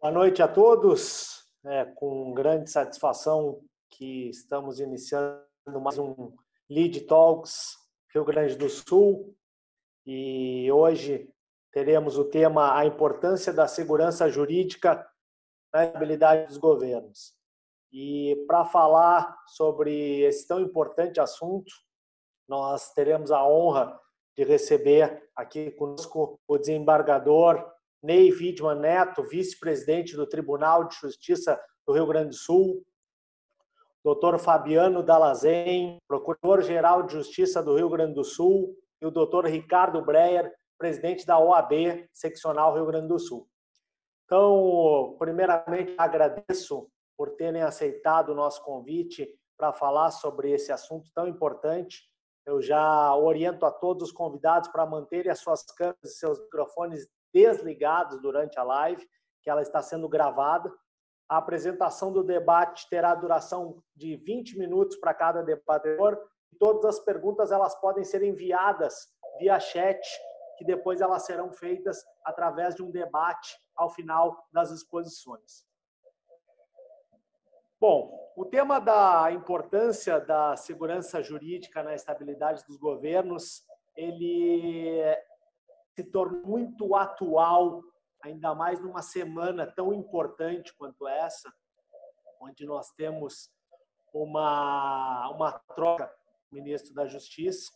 Boa noite a todos. É com grande satisfação que estamos iniciando mais um Lead Talks Rio Grande do Sul e hoje teremos o tema a importância da segurança jurídica na estabilidade dos governos. E para falar sobre esse tão importante assunto, nós teremos a honra de receber aqui conosco o desembargador Ney Widmann Neto, vice-presidente do Tribunal de Justiça do Rio Grande do Sul, doutor Fabiano Dalazen, procurador-geral de Justiça do Rio Grande do Sul, e o doutor Ricardo Breyer, presidente da OAB, seccional Rio Grande do Sul. Então, primeiramente, agradeço por terem aceitado o nosso convite para falar sobre esse assunto tão importante. Eu já oriento a todos os convidados para manterem as suas câmeras e seus microfones desligados durante a live, que ela está sendo gravada. A apresentação do debate terá duração de 20 minutos para cada debatedor. E todas as perguntas elas podem ser enviadas via chat, que depois elas serão feitas através de um debate ao final das exposições. Bom, o tema da importância da segurança jurídica na estabilidade dos governos, ele se tornou muito atual, ainda mais numa semana tão importante quanto essa, onde nós temos uma troca do ministro da Justiça.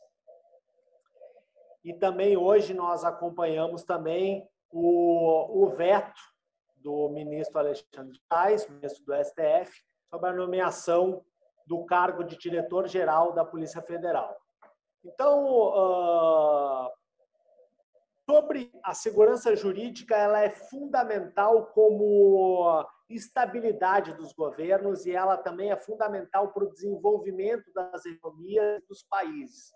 E também hoje nós acompanhamos também o veto do ministro Alexandre de Moraes, ministro do STF, sobre a nomeação do cargo de diretor-geral da Polícia Federal. Então, sobre a segurança jurídica, ela é fundamental como estabilidade dos governos e ela também é fundamental para o desenvolvimento das economias dos países.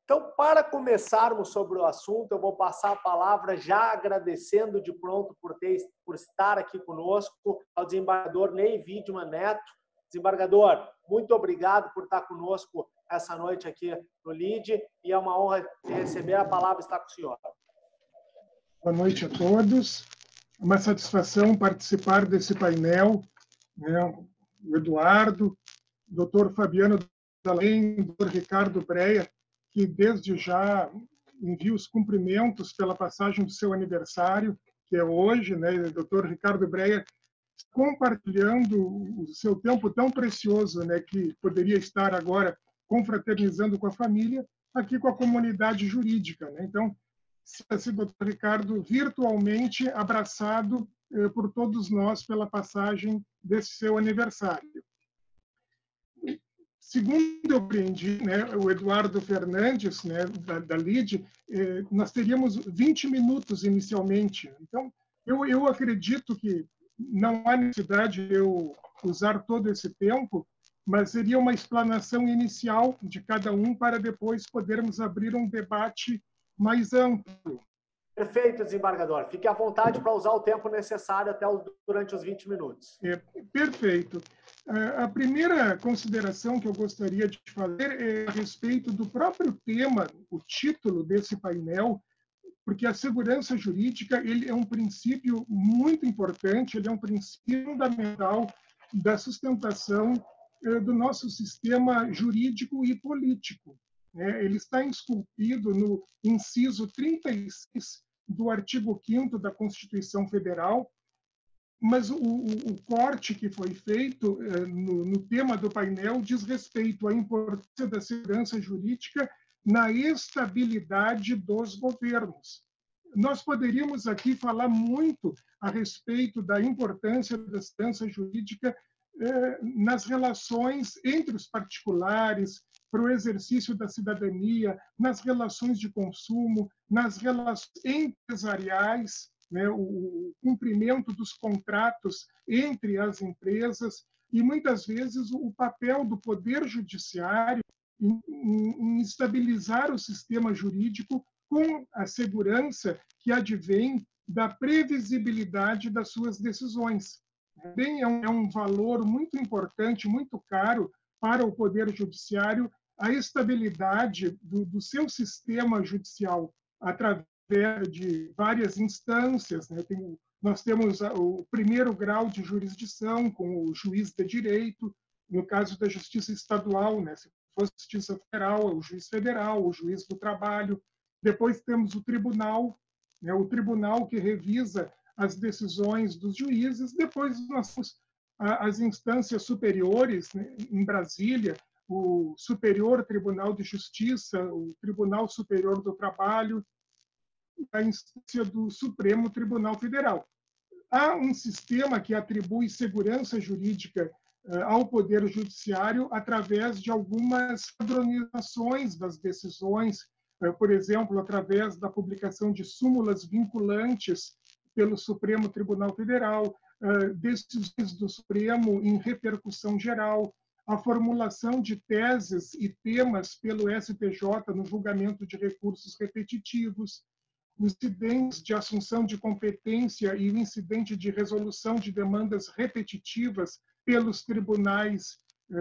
Então, para começarmos sobre o assunto, eu vou passar a palavra já agradecendo de pronto por estar aqui conosco ao desembargador Ney Widmann Neto. Desembargador, muito obrigado por estar conosco essa noite aqui no LIDE e é uma honra receber a palavra, está com o senhor. Boa noite a todos. É uma satisfação participar desse painel, né? O Eduardo, o doutor Fabiano Dalazen, o doutor Ricardo Breyer, que desde já envio os cumprimentos pela passagem do seu aniversário, que é hoje, né? O doutor Ricardo Breyer compartilhando o seu tempo tão precioso, né? Que poderia estar agora confraternizando com a família, aqui com a comunidade jurídica, né? Então, esse doutor Ricardo virtualmente abraçado por todos nós pela passagem desse seu aniversário. Segundo eu aprendi, né, o Eduardo Fernandes, né, da LIDE, nós teríamos 20 minutos inicialmente. Então, eu acredito que não há necessidade de eu usar todo esse tempo, mas seria uma explanação inicial de cada um para depois podermos abrir um debate mais amplo. Perfeito, desembargador. Fique à vontade para usar o tempo necessário durante os 20 minutos. Perfeito. A primeira consideração que eu gostaria de fazer é a respeito do próprio tema, o título desse painel, porque a segurança jurídica ele é um princípio muito importante, ele é um princípio fundamental da sustentação do nosso sistema jurídico e político. Ele está esculpido no inciso 36 do artigo 5º da Constituição Federal, mas o corte que foi feito no tema do painel diz respeito à importância da segurança jurídica na estabilidade dos governos. Nós poderíamos aqui falar muito a respeito da importância da segurança jurídica nas relações entre os particulares, para o exercício da cidadania, nas relações de consumo, nas relações empresariais, né, o cumprimento dos contratos entre as empresas e, muitas vezes, o papel do Poder Judiciário em estabilizar o sistema jurídico com a segurança que advém da previsibilidade das suas decisões. Também é um valor muito importante, muito caro para o Poder Judiciário a estabilidade do seu sistema judicial através de várias instâncias, né? Nós temos o primeiro grau de jurisdição, com o juiz de direito, no caso da justiça estadual, né? Se fosse justiça federal, é o juiz federal, o juiz do trabalho. Depois temos o tribunal, né? O tribunal que revisa as decisões dos juízes. Depois nós temos as instâncias superiores, né? Em Brasília, o Superior Tribunal de Justiça, o Tribunal Superior do Trabalho, a instância do Supremo Tribunal Federal. Há um sistema que atribui segurança jurídica ao Poder Judiciário através de algumas padronizações das decisões, por exemplo, através da publicação de súmulas vinculantes pelo Supremo Tribunal Federal, decisões do Supremo em repercussão geral, a formulação de teses e temas pelo STJ no julgamento de recursos repetitivos, os incidentes de assunção de competência e o incidente de resolução de demandas repetitivas pelos tribunais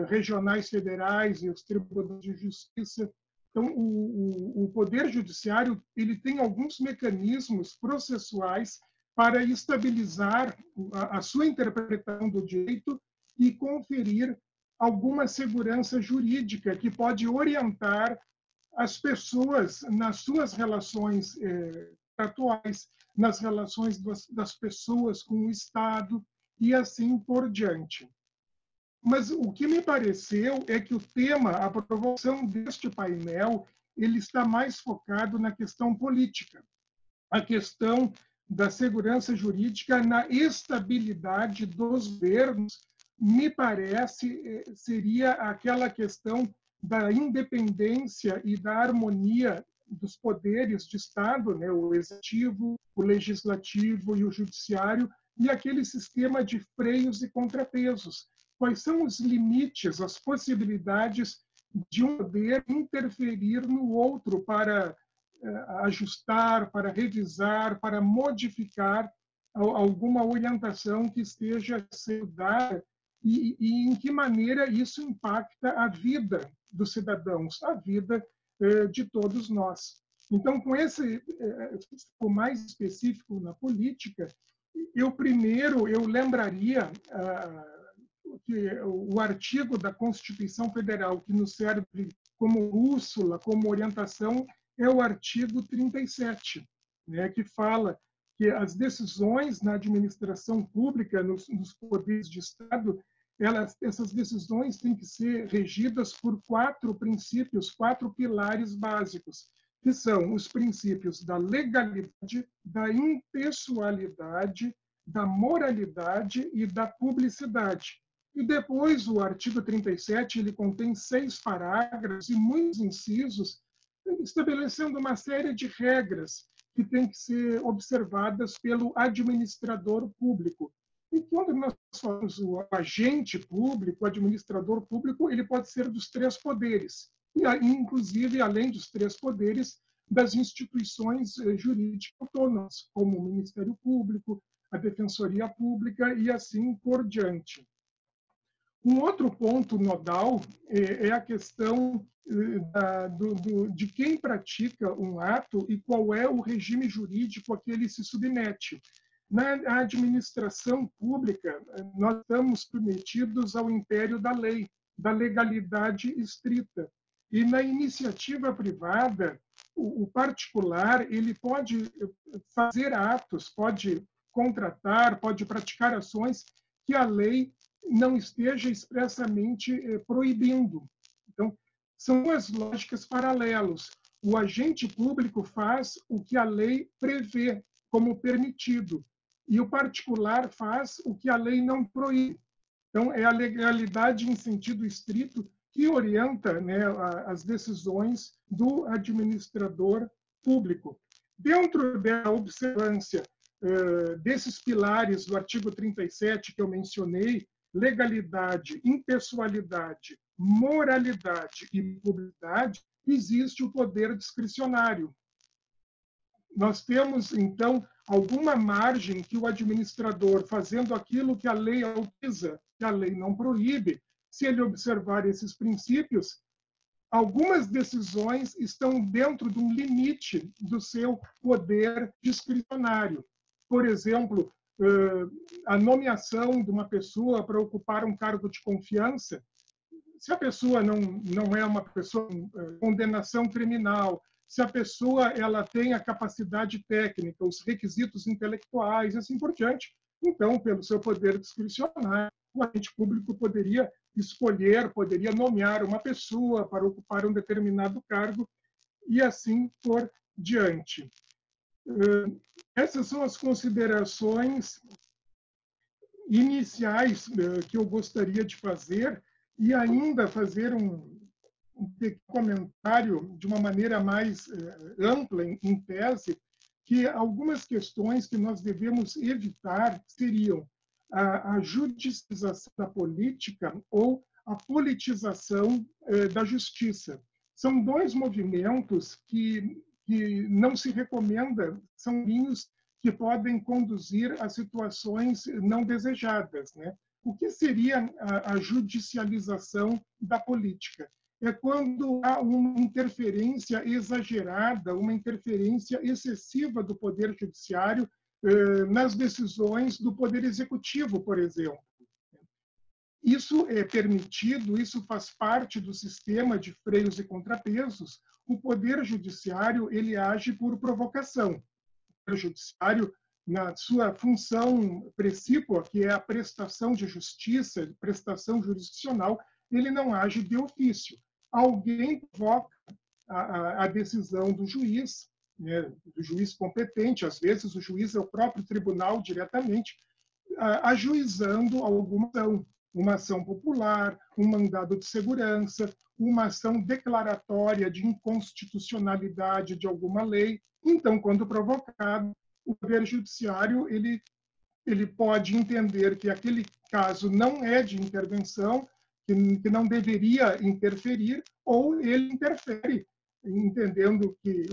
regionais federais e os tribunais de justiça. Então, o Poder Judiciário ele tem alguns mecanismos processuais para estabilizar a sua interpretação do direito e conferir alguma segurança jurídica que pode orientar as pessoas nas suas relações atuais, nas relações das pessoas com o Estado e assim por diante. Mas o que me pareceu é que o tema, a aprovação deste painel, ele está mais focado na questão política, a questão da segurança jurídica na estabilidade dos governos, me parece, seria aquela questão da independência e da harmonia dos poderes de Estado, né, o executivo, o legislativo e o judiciário, e aquele sistema de freios e contrapesos. Quais são os limites, as possibilidades de um poder interferir no outro para ajustar, para revisar, para modificar alguma orientação que esteja sendo dada e em que maneira isso impacta a vida dos cidadãos, a vida de todos nós. Então, com esse mais específico na política, eu lembraria que o artigo da Constituição Federal que nos serve como bússola, como orientação, é o artigo 37, né, que fala que as decisões na administração pública, nos poderes de Estado, essas decisões têm que ser regidas por 4 princípios, 4 pilares básicos, que são os princípios da legalidade, da impessoalidade, da moralidade e da publicidade. E depois, o artigo 37, ele contém 6 parágrafos e muitos incisos, estabelecendo uma série de regras que têm que ser observadas pelo administrador público. E quando nós falamos o agente público, o administrador público, ele pode ser dos 3 poderes, e inclusive, além dos 3 poderes, das instituições jurídicas autônomas, como o Ministério Público, a Defensoria Pública e assim por diante. Um outro ponto nodal é a questão de quem pratica um ato e qual é o regime jurídico a que ele se submete. Na administração pública, nós estamos submetidos ao império da lei, da legalidade estrita. E na iniciativa privada, o particular ele pode fazer atos, pode contratar, pode praticar ações que a lei não esteja expressamente proibindo. Então, são duas lógicas paralelas. O agente público faz o que a lei prevê como permitido, e o particular faz o que a lei não proíbe. Então, é a legalidade em sentido estrito que orienta, né, as decisões do administrador público. Dentro da observância desses pilares do artigo 37 que eu mencionei, legalidade, impessoalidade, moralidade e publicidade, existe o poder discricionário. Nós temos, então, alguma margem que o administrador, fazendo aquilo que a lei autoriza, que a lei não proíbe, se ele observar esses princípios, algumas decisões estão dentro de um limite do seu poder discricionário. Por exemplo, a nomeação de uma pessoa para ocupar um cargo de confiança, se a pessoa não é uma pessoa com condenação criminal, se a pessoa ela tem a capacidade técnica, os requisitos intelectuais e assim por diante, então, pelo seu poder discricionário, o agente público poderia escolher, poderia nomear uma pessoa para ocupar um determinado cargo e assim por diante. Essas são as considerações iniciais que eu gostaria de fazer e ainda fazer um comentário de uma maneira mais ampla, em tese, que algumas questões que nós devemos evitar seriam a judicialização da política ou a politização da justiça. São dois movimentos que não se recomenda, são caminhos que podem conduzir a situações não desejadas, né? O que seria a judicialização da política? É quando há uma interferência exagerada, uma interferência excessiva do Poder Judiciário nas decisões do Poder Executivo, por exemplo. Isso é permitido, isso faz parte do sistema de freios e contrapesos. O Poder Judiciário ele age por provocação. O Poder Judiciário, na sua função precípua, que é a prestação de justiça, prestação jurisdicional, ele não age de ofício. Alguém provoca a decisão do juiz, né, do juiz competente, às vezes o juiz é o próprio tribunal diretamente, ajuizando alguma ação, uma ação popular, um mandado de segurança, uma ação declaratória de inconstitucionalidade de alguma lei. Então, quando provocado, o Poder Judiciário ele pode entender que aquele caso não é de intervenção, que não deveria interferir, ou ele interfere, entendendo que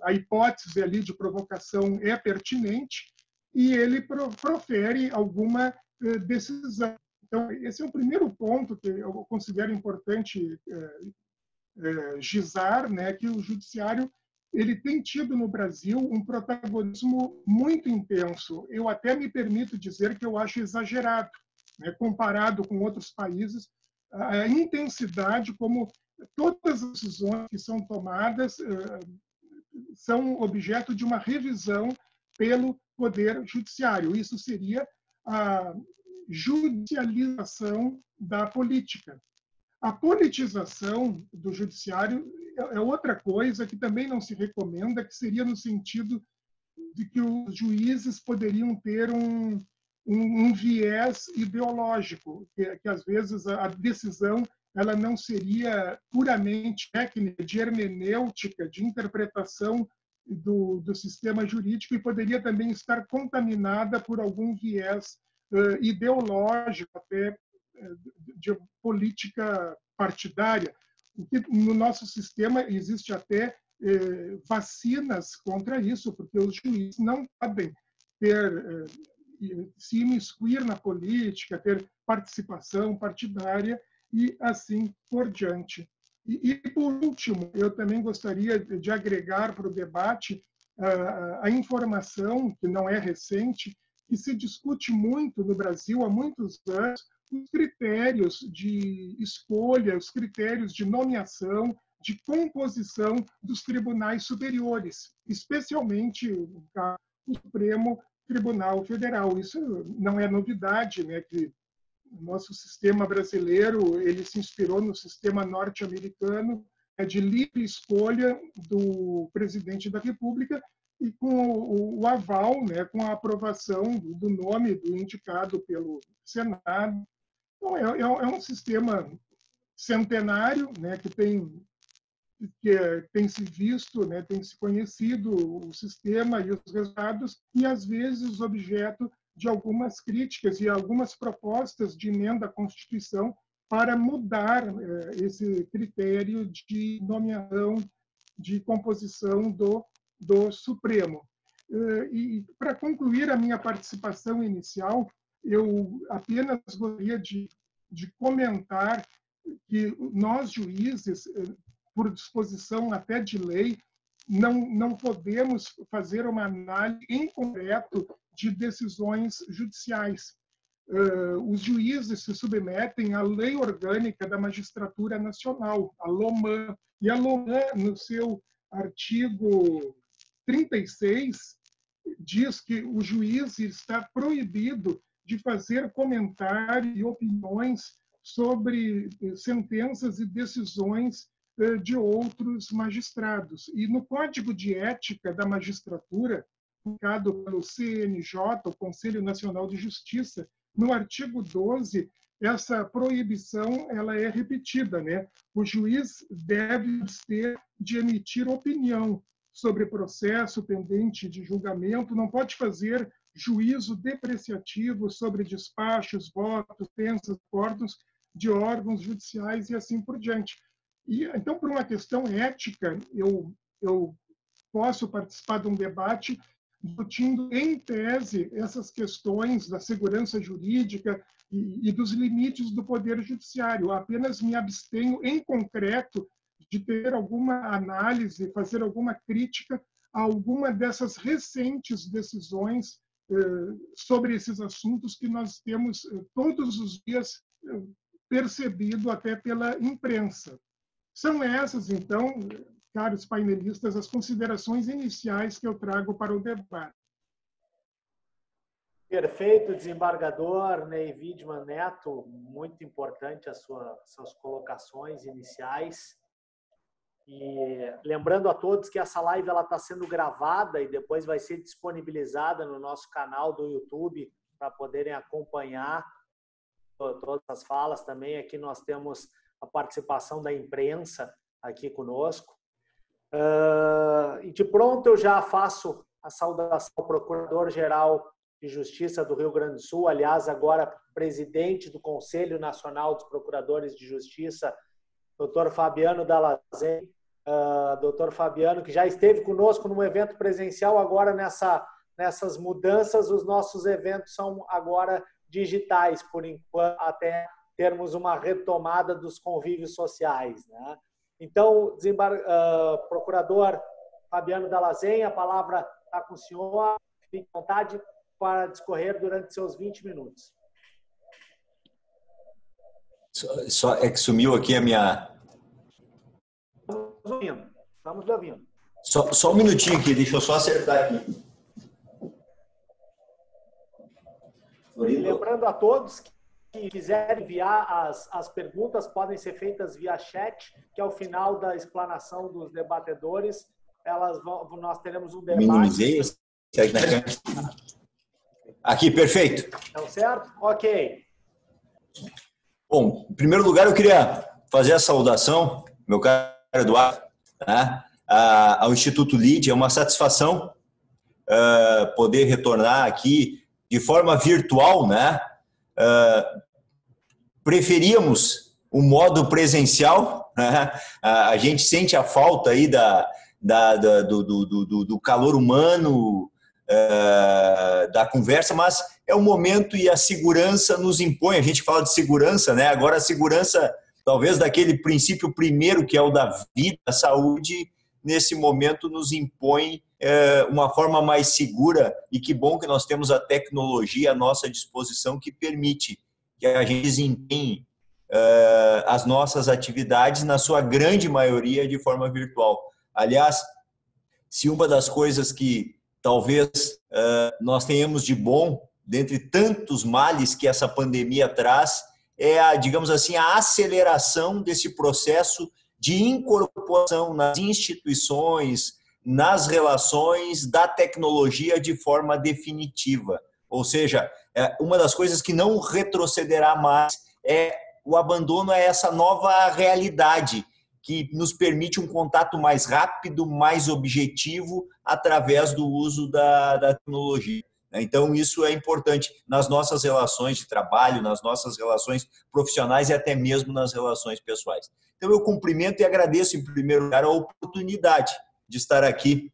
a hipótese ali de provocação é pertinente, e ele profere alguma decisão. Então, esse é o primeiro ponto que eu considero importante gizar, né, que o judiciário ele tem tido no Brasil um protagonismo muito intenso. Eu até me permito dizer que eu acho exagerado, né, comparado com outros países, a intensidade como todas as decisões que são tomadas são objeto de uma revisão pelo Poder Judiciário. Isso seria a judicialização da política. A politização do judiciário é outra coisa que também não se recomenda, que seria no sentido de que os juízes poderiam ter um viés ideológico, que às vezes a decisão ela não seria puramente técnica, de hermenêutica, de interpretação do sistema jurídico, e poderia também estar contaminada por algum viés ideológico, até de política partidária. No nosso sistema existe até vacinas contra isso, porque os juízes não podem ter se imiscuir na política, ter participação partidária e assim por diante. E por último, eu também gostaria de agregar para o debate a informação, que não é recente, que se discute muito no Brasil há muitos anos, os critérios de escolha, os critérios de nomeação, de composição dos tribunais superiores, especialmente o Supremo Tribunal Federal. Isso não é novidade, né, que o nosso sistema brasileiro ele se inspirou no sistema norte-americano de livre escolha do presidente da República e com o aval, né, com a aprovação do nome do indicado pelo Senado. Então, é um sistema centenário, né, que tem se visto, né, tem se conhecido o sistema e os resultados, e às vezes objeto de algumas críticas e algumas propostas de emenda à Constituição para mudar esse critério de nomeação, de composição do Supremo. E para concluir a minha participação inicial, eu apenas gostaria de comentar que nós, juízes, por disposição até de lei, não podemos fazer uma análise em concreto de decisões judiciais. Os juízes se submetem à Lei Orgânica da Magistratura Nacional, a LOMAN, e a LOMAN, no seu artigo 36, diz que o juiz está proibido de fazer comentários e opiniões sobre sentenças e decisões de outros magistrados. E no Código de Ética da Magistratura, publicado pelo CNJ, o Conselho Nacional de Justiça, no artigo 12, essa proibição ela é repetida, né? O juiz deve abster de emitir opinião sobre processo pendente de julgamento, não pode fazer juízo depreciativo sobre despachos, votos, sentenças, acordos de órgãos judiciais e assim por diante. E, então, por uma questão ética, eu posso participar de um debate discutindo, em tese, essas questões da segurança jurídica e dos limites do Poder Judiciário. Eu apenas me abstenho, em concreto, de ter alguma análise, fazer alguma crítica a alguma dessas recentes decisões sobre esses assuntos que nós temos todos os dias percebido até pela imprensa. São essas, então, caros painelistas, as considerações iniciais que eu trago para o debate. Perfeito, desembargador Ney Widmann Neto, muito importante as suas colocações iniciais. E lembrando a todos que essa live está sendo gravada e depois vai ser disponibilizada no nosso canal do YouTube para poderem acompanhar todas as falas também. Aqui nós temos a participação da imprensa aqui conosco. E de pronto eu já faço a saudação ao Procurador-Geral de Justiça do Rio Grande do Sul, aliás, agora presidente do Conselho Nacional dos Procuradores de Justiça, Dr. Fabiano Dall'Asen. Dr. Fabiano, que já esteve conosco num evento presencial, agora nessas mudanças, os nossos eventos são agora digitais, por enquanto, até termos uma retomada dos convívios sociais, né? Então, Procurador Fabiano Dall'Asen, a palavra está com o senhor. Fique à vontade para discorrer durante seus 20 minutos. Só é que sumiu aqui a minha... Estamos ouvindo. Só um minutinho aqui, deixa eu só acertar aqui. Lembrando a todos que quiserem enviar as perguntas, podem ser feitas via chat, que ao final da explanação dos debatedores, nós teremos um debate. Minimizei. Aqui, perfeito. Tá certo? Ok. Bom, em primeiro lugar, eu queria fazer a saudação, meu caro Eduardo, né, ao Instituto LIDE. É uma satisfação poder retornar aqui de forma virtual, né? Preferíamos o modo presencial, né? A gente sente a falta aí do calor humano, da conversa, mas é o momento e a segurança nos impõe. A gente fala de segurança, né? Agora a segurança, talvez daquele princípio primeiro, que é o da vida, da saúde, nesse momento nos impõe uma forma mais segura, e que bom que nós temos a tecnologia à nossa disposição que permite que a gente desempenhe as nossas atividades, na sua grande maioria, de forma virtual. Aliás, se uma das coisas que talvez nós tenhamos de bom, dentre tantos males que essa pandemia traz, é, digamos assim, a aceleração desse processo de incorporação nas instituições, nas relações da tecnologia de forma definitiva. Ou seja, uma das coisas que não retrocederá mais é o abandono a essa nova realidade, que nos permite um contato mais rápido, mais objetivo, através do uso da tecnologia. Então, isso é importante nas nossas relações de trabalho, nas nossas relações profissionais e até mesmo nas relações pessoais. Então, eu cumprimento e agradeço, em primeiro lugar, a oportunidade de estar aqui,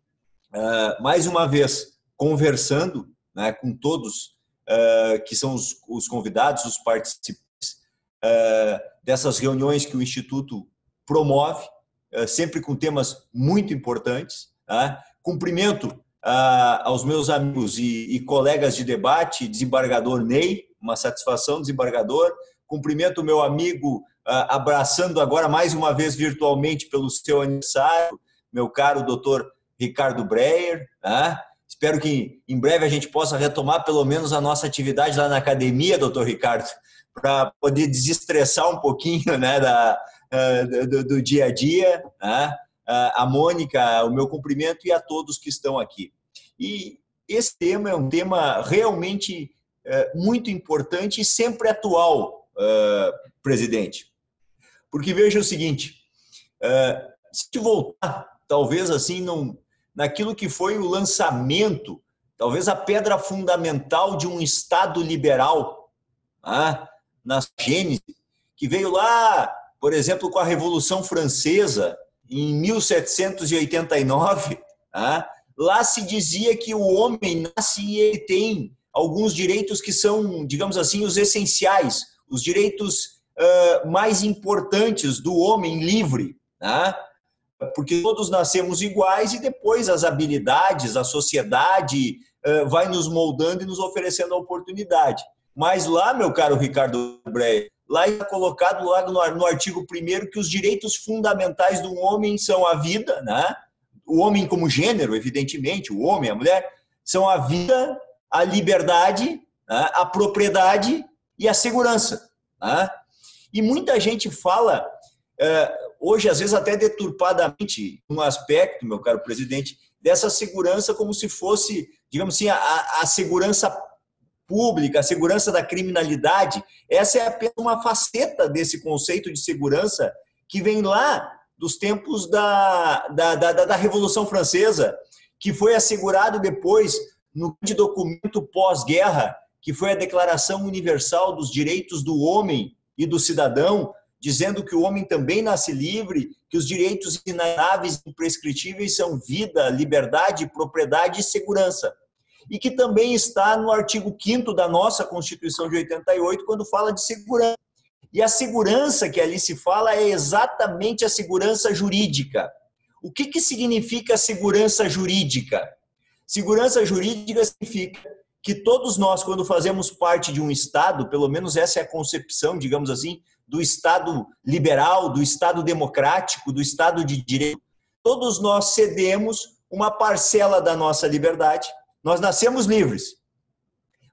mais uma vez, conversando, né, com todos que são os convidados, os participantes dessas reuniões que o Instituto promove, sempre com temas muito importantes. Tá? Cumprimento aos meus amigos e colegas de debate, desembargador Ney, uma satisfação, desembargador. Cumprimento o meu amigo, abraçando agora mais uma vez virtualmente pelo seu aniversário, meu caro doutor Ricardo Breyer. Tá? Espero que em breve a gente possa retomar pelo menos a nossa atividade lá na academia, doutor Ricardo, para poder desestressar um pouquinho, né, do dia a dia. Né? A Mônica, o meu cumprimento, e a todos que estão aqui. E esse tema é um tema realmente muito importante e sempre atual, presidente. Porque veja o seguinte, se voltar, talvez assim, naquilo que foi o lançamento, talvez a pedra fundamental de um Estado liberal, na gênese, que veio lá, por exemplo, com a Revolução Francesa, em 1789, lá se dizia que o homem nasce e ele tem alguns direitos que são, digamos assim, os essenciais, os direitos mais importantes do homem livre, porque todos nascemos iguais e depois as habilidades, a sociedade vai nos moldando e nos oferecendo a oportunidade. Mas lá, meu caro Ricardo Breyer, lá está colocado lá no artigo 1º que os direitos fundamentais do homem são a vida, né? O homem como gênero, evidentemente, o homem, a mulher, são a vida, a liberdade, né? A propriedade e a segurança. Né? E muita gente fala, hoje, às vezes até deturpadamente, um aspecto, meu caro presidente, dessa segurança como se fosse, digamos assim, a segurança pública, a segurança da criminalidade. Essa é apenas uma faceta desse conceito de segurança que vem lá dos tempos da Revolução Francesa, que foi assegurado depois no grande documento pós-guerra, que foi a Declaração Universal dos Direitos do Homem e do Cidadão, dizendo que o homem também nasce livre, que os direitos inalienáveis e imprescritíveis são vida, liberdade, propriedade e segurança. E que também está no artigo 5º da nossa Constituição de 88, quando fala de segurança. E a segurança que ali se fala é exatamente a segurança jurídica. O que significa segurança jurídica? Segurança jurídica significa que todos nós, quando fazemos parte de um Estado, pelo menos essa é a concepção, digamos assim, do Estado liberal, do Estado democrático, do Estado de direito, todos nós cedemos uma parcela da nossa liberdade. Nós nascemos livres,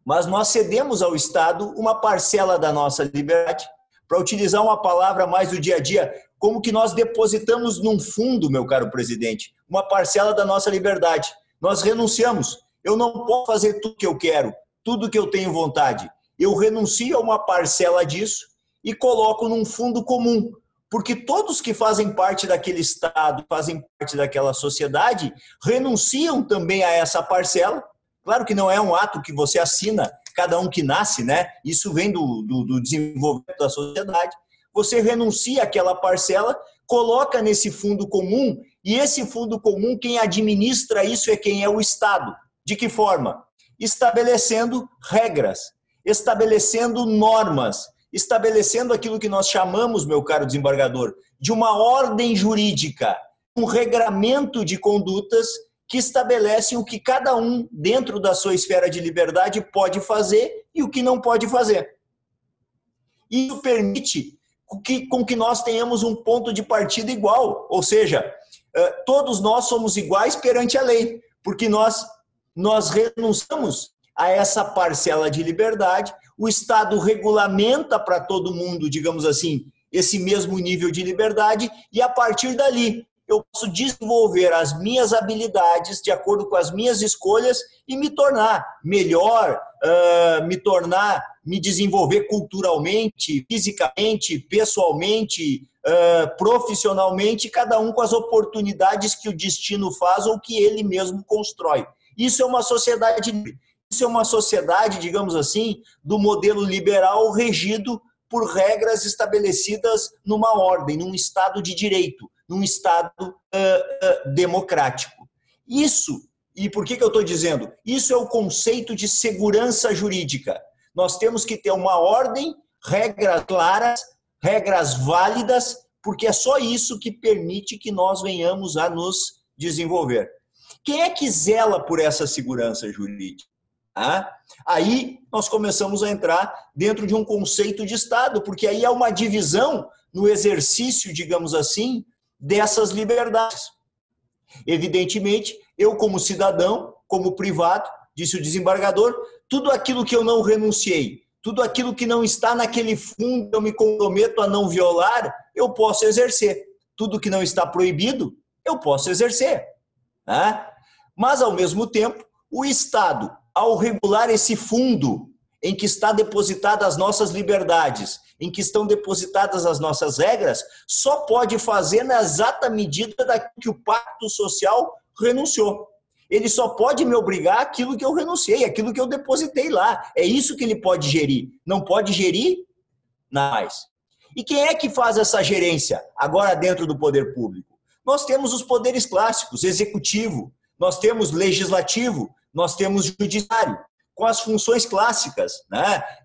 mas nós cedemos ao Estado uma parcela da nossa liberdade, para utilizar uma palavra mais do dia a dia, como que nós depositamos num fundo, meu caro presidente, uma parcela da nossa liberdade. Nós renunciamos. Eu não posso fazer tudo que eu quero, tudo que eu tenho vontade. Eu renuncio a uma parcela disso e coloco num fundo comum, porque todos que fazem parte daquele Estado, fazem parte daquela sociedade, renunciam também a essa parcela. Claro que não é um ato que você assina, cada um que nasce, né? Isso vem do desenvolvimento da sociedade. Você renuncia àquela parcela, coloca nesse fundo comum, e esse fundo comum, quem administra isso é quem é o Estado. De que forma? Estabelecendo regras, estabelecendo normas, estabelecendo aquilo que nós chamamos, meu caro desembargador, de uma ordem jurídica, um regramento de condutas que estabelecem o que cada um, dentro da sua esfera de liberdade, pode fazer e o que não pode fazer. Isso permite com que nós tenhamos um ponto de partida igual, ou seja, todos nós somos iguais perante a lei, porque nós renunciamos a essa parcela de liberdade, o Estado regulamenta para todo mundo, digamos assim, esse mesmo nível de liberdade, e a partir dali eu posso desenvolver as minhas habilidades de acordo com as minhas escolhas e me tornar melhor, me desenvolver culturalmente, fisicamente, pessoalmente, profissionalmente, cada um com as oportunidades que o destino faz ou que ele mesmo constrói. Isso é uma sociedade livre. Isso é uma sociedade, digamos assim, do modelo liberal regido por regras estabelecidas numa ordem, num Estado de direito, num Estado democrático. Isso, e por que eu estou dizendo? Isso é o conceito de segurança jurídica. Nós temos que ter uma ordem, regras claras, regras válidas porque é só isso que permite que nós venhamos a nos desenvolver. Quem é que zela por essa segurança jurídica? Aí nós começamos a entrar dentro de um conceito de Estado, porque aí há uma divisão no exercício, digamos assim, dessas liberdades. Evidentemente, eu como cidadão, como privado, disse o desembargador, tudo aquilo que eu não renunciei, tudo aquilo que não está naquele fundo, eu me comprometo a não violar, eu posso exercer. Tudo que não está proibido, eu posso exercer. Mas, ao mesmo tempo, o Estado, ao regular esse fundo em que está depositadas as nossas liberdades, em que estão depositadas as nossas regras, só pode fazer na exata medida daquilo que o pacto social renunciou. Ele só pode me obrigar aquilo que eu renunciei, aquilo que eu depositei lá. É isso que ele pode gerir. Não pode gerir nada mais. E quem é que faz essa gerência agora dentro do poder público? Nós temos os poderes clássicos, executivo, nós temos legislativo, nós temos judiciário, com as funções clássicas,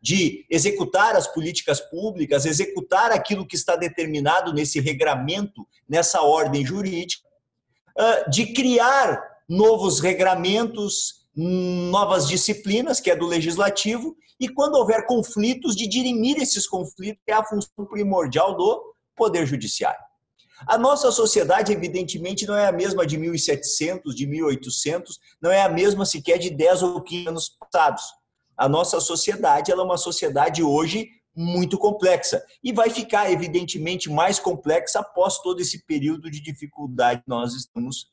de executar as políticas públicas, executar aquilo que está determinado nesse regramento, nessa ordem jurídica, de criar novos regramentos, novas disciplinas, que é do legislativo, e quando houver conflitos, de dirimir esses conflitos, que é a função primordial do poder judiciário. A nossa sociedade, evidentemente, não é a mesma de 1700, de 1800, não é a mesma sequer de 10 ou 15 anos passados. A nossa sociedade ela é uma sociedade hoje muito complexa e vai ficar, evidentemente, mais complexa após todo esse período de dificuldade que nós estamos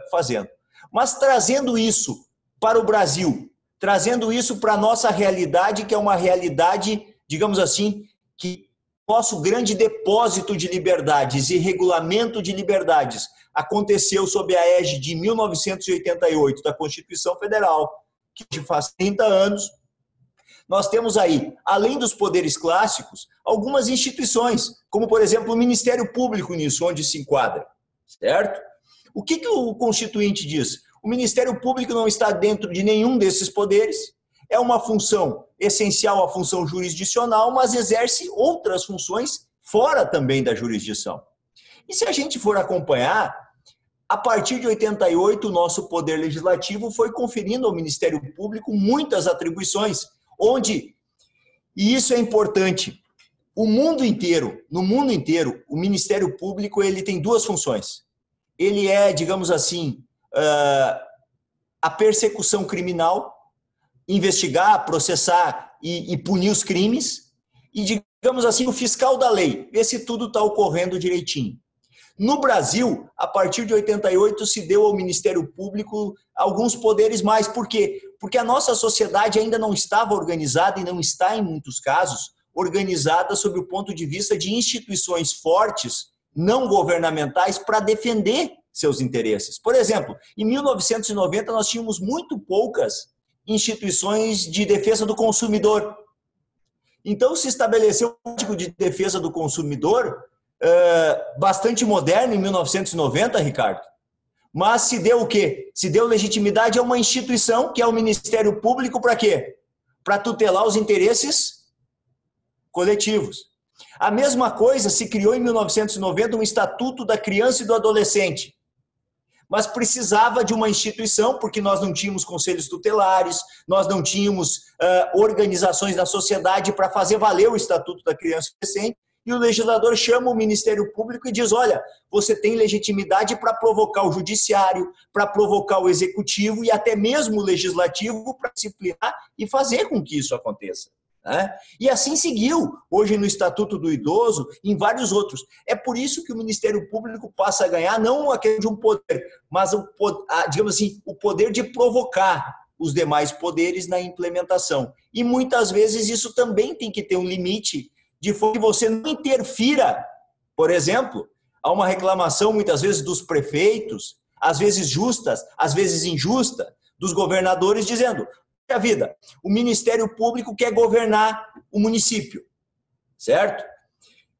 fazendo. Mas trazendo isso para o Brasil, trazendo isso para a nossa realidade, que é uma realidade, digamos assim, que nosso grande depósito de liberdades e regulamento de liberdades aconteceu sob a égide de 1988 da Constituição Federal, que faz 30 anos. Nós temos aí, além dos poderes clássicos, algumas instituições, como, por exemplo, o Ministério Público nisso, onde se enquadra, certo? O que o Constituinte diz? O Ministério Público não está dentro de nenhum desses poderes, é uma função essencial à função jurisdicional, mas exerce outras funções fora também da jurisdição. E se a gente for acompanhar, a partir de 88, o nosso poder legislativo foi conferindo ao Ministério Público muitas atribuições, onde, e isso é importante, no mundo inteiro, o Ministério Público ele tem duas funções. Ele é, digamos assim, a persecução criminal, investigar, processar e punir os crimes, e, digamos assim, o fiscal da lei, ver se tudo está ocorrendo direitinho. No Brasil, a partir de 88, se deu ao Ministério Público alguns poderes mais. Por quê? Porque a nossa sociedade ainda não estava organizada, e não está, em muitos casos, organizada sob o ponto de vista de instituições fortes, não governamentais, para defender seus interesses. Por exemplo, em 1990, nós tínhamos muito poucas instituições de defesa do consumidor. Então, se estabeleceu um Código de Defesa do Consumidor bastante moderno em 1990, Ricardo. Mas se deu o quê? Se deu legitimidade a uma instituição, que é o Ministério Público, para quê? Para tutelar os interesses coletivos. A mesma coisa se criou em 1990 um Estatuto da Criança e do Adolescente. Mas precisava de uma instituição, porque nós não tínhamos conselhos tutelares, nós não tínhamos organizações da sociedade para fazer valer o Estatuto da Criança e do Adolescente, e o legislador chama o Ministério Público e diz, olha, você tem legitimidade para provocar o judiciário, para provocar o executivo e até mesmo o legislativo para disciplinar e fazer com que isso aconteça. E assim seguiu, hoje no Estatuto do Idoso, em vários outros. É por isso que o Ministério Público passa a ganhar não aquele de um poder, mas digamos assim, o poder de provocar os demais poderes na implementação. E muitas vezes isso também tem que ter um limite, de forma que você não interfira. Por exemplo, há uma reclamação muitas vezes dos prefeitos, às vezes justas, às vezes injusta, dos governadores dizendo, a vida, o Ministério Público quer governar o município, certo?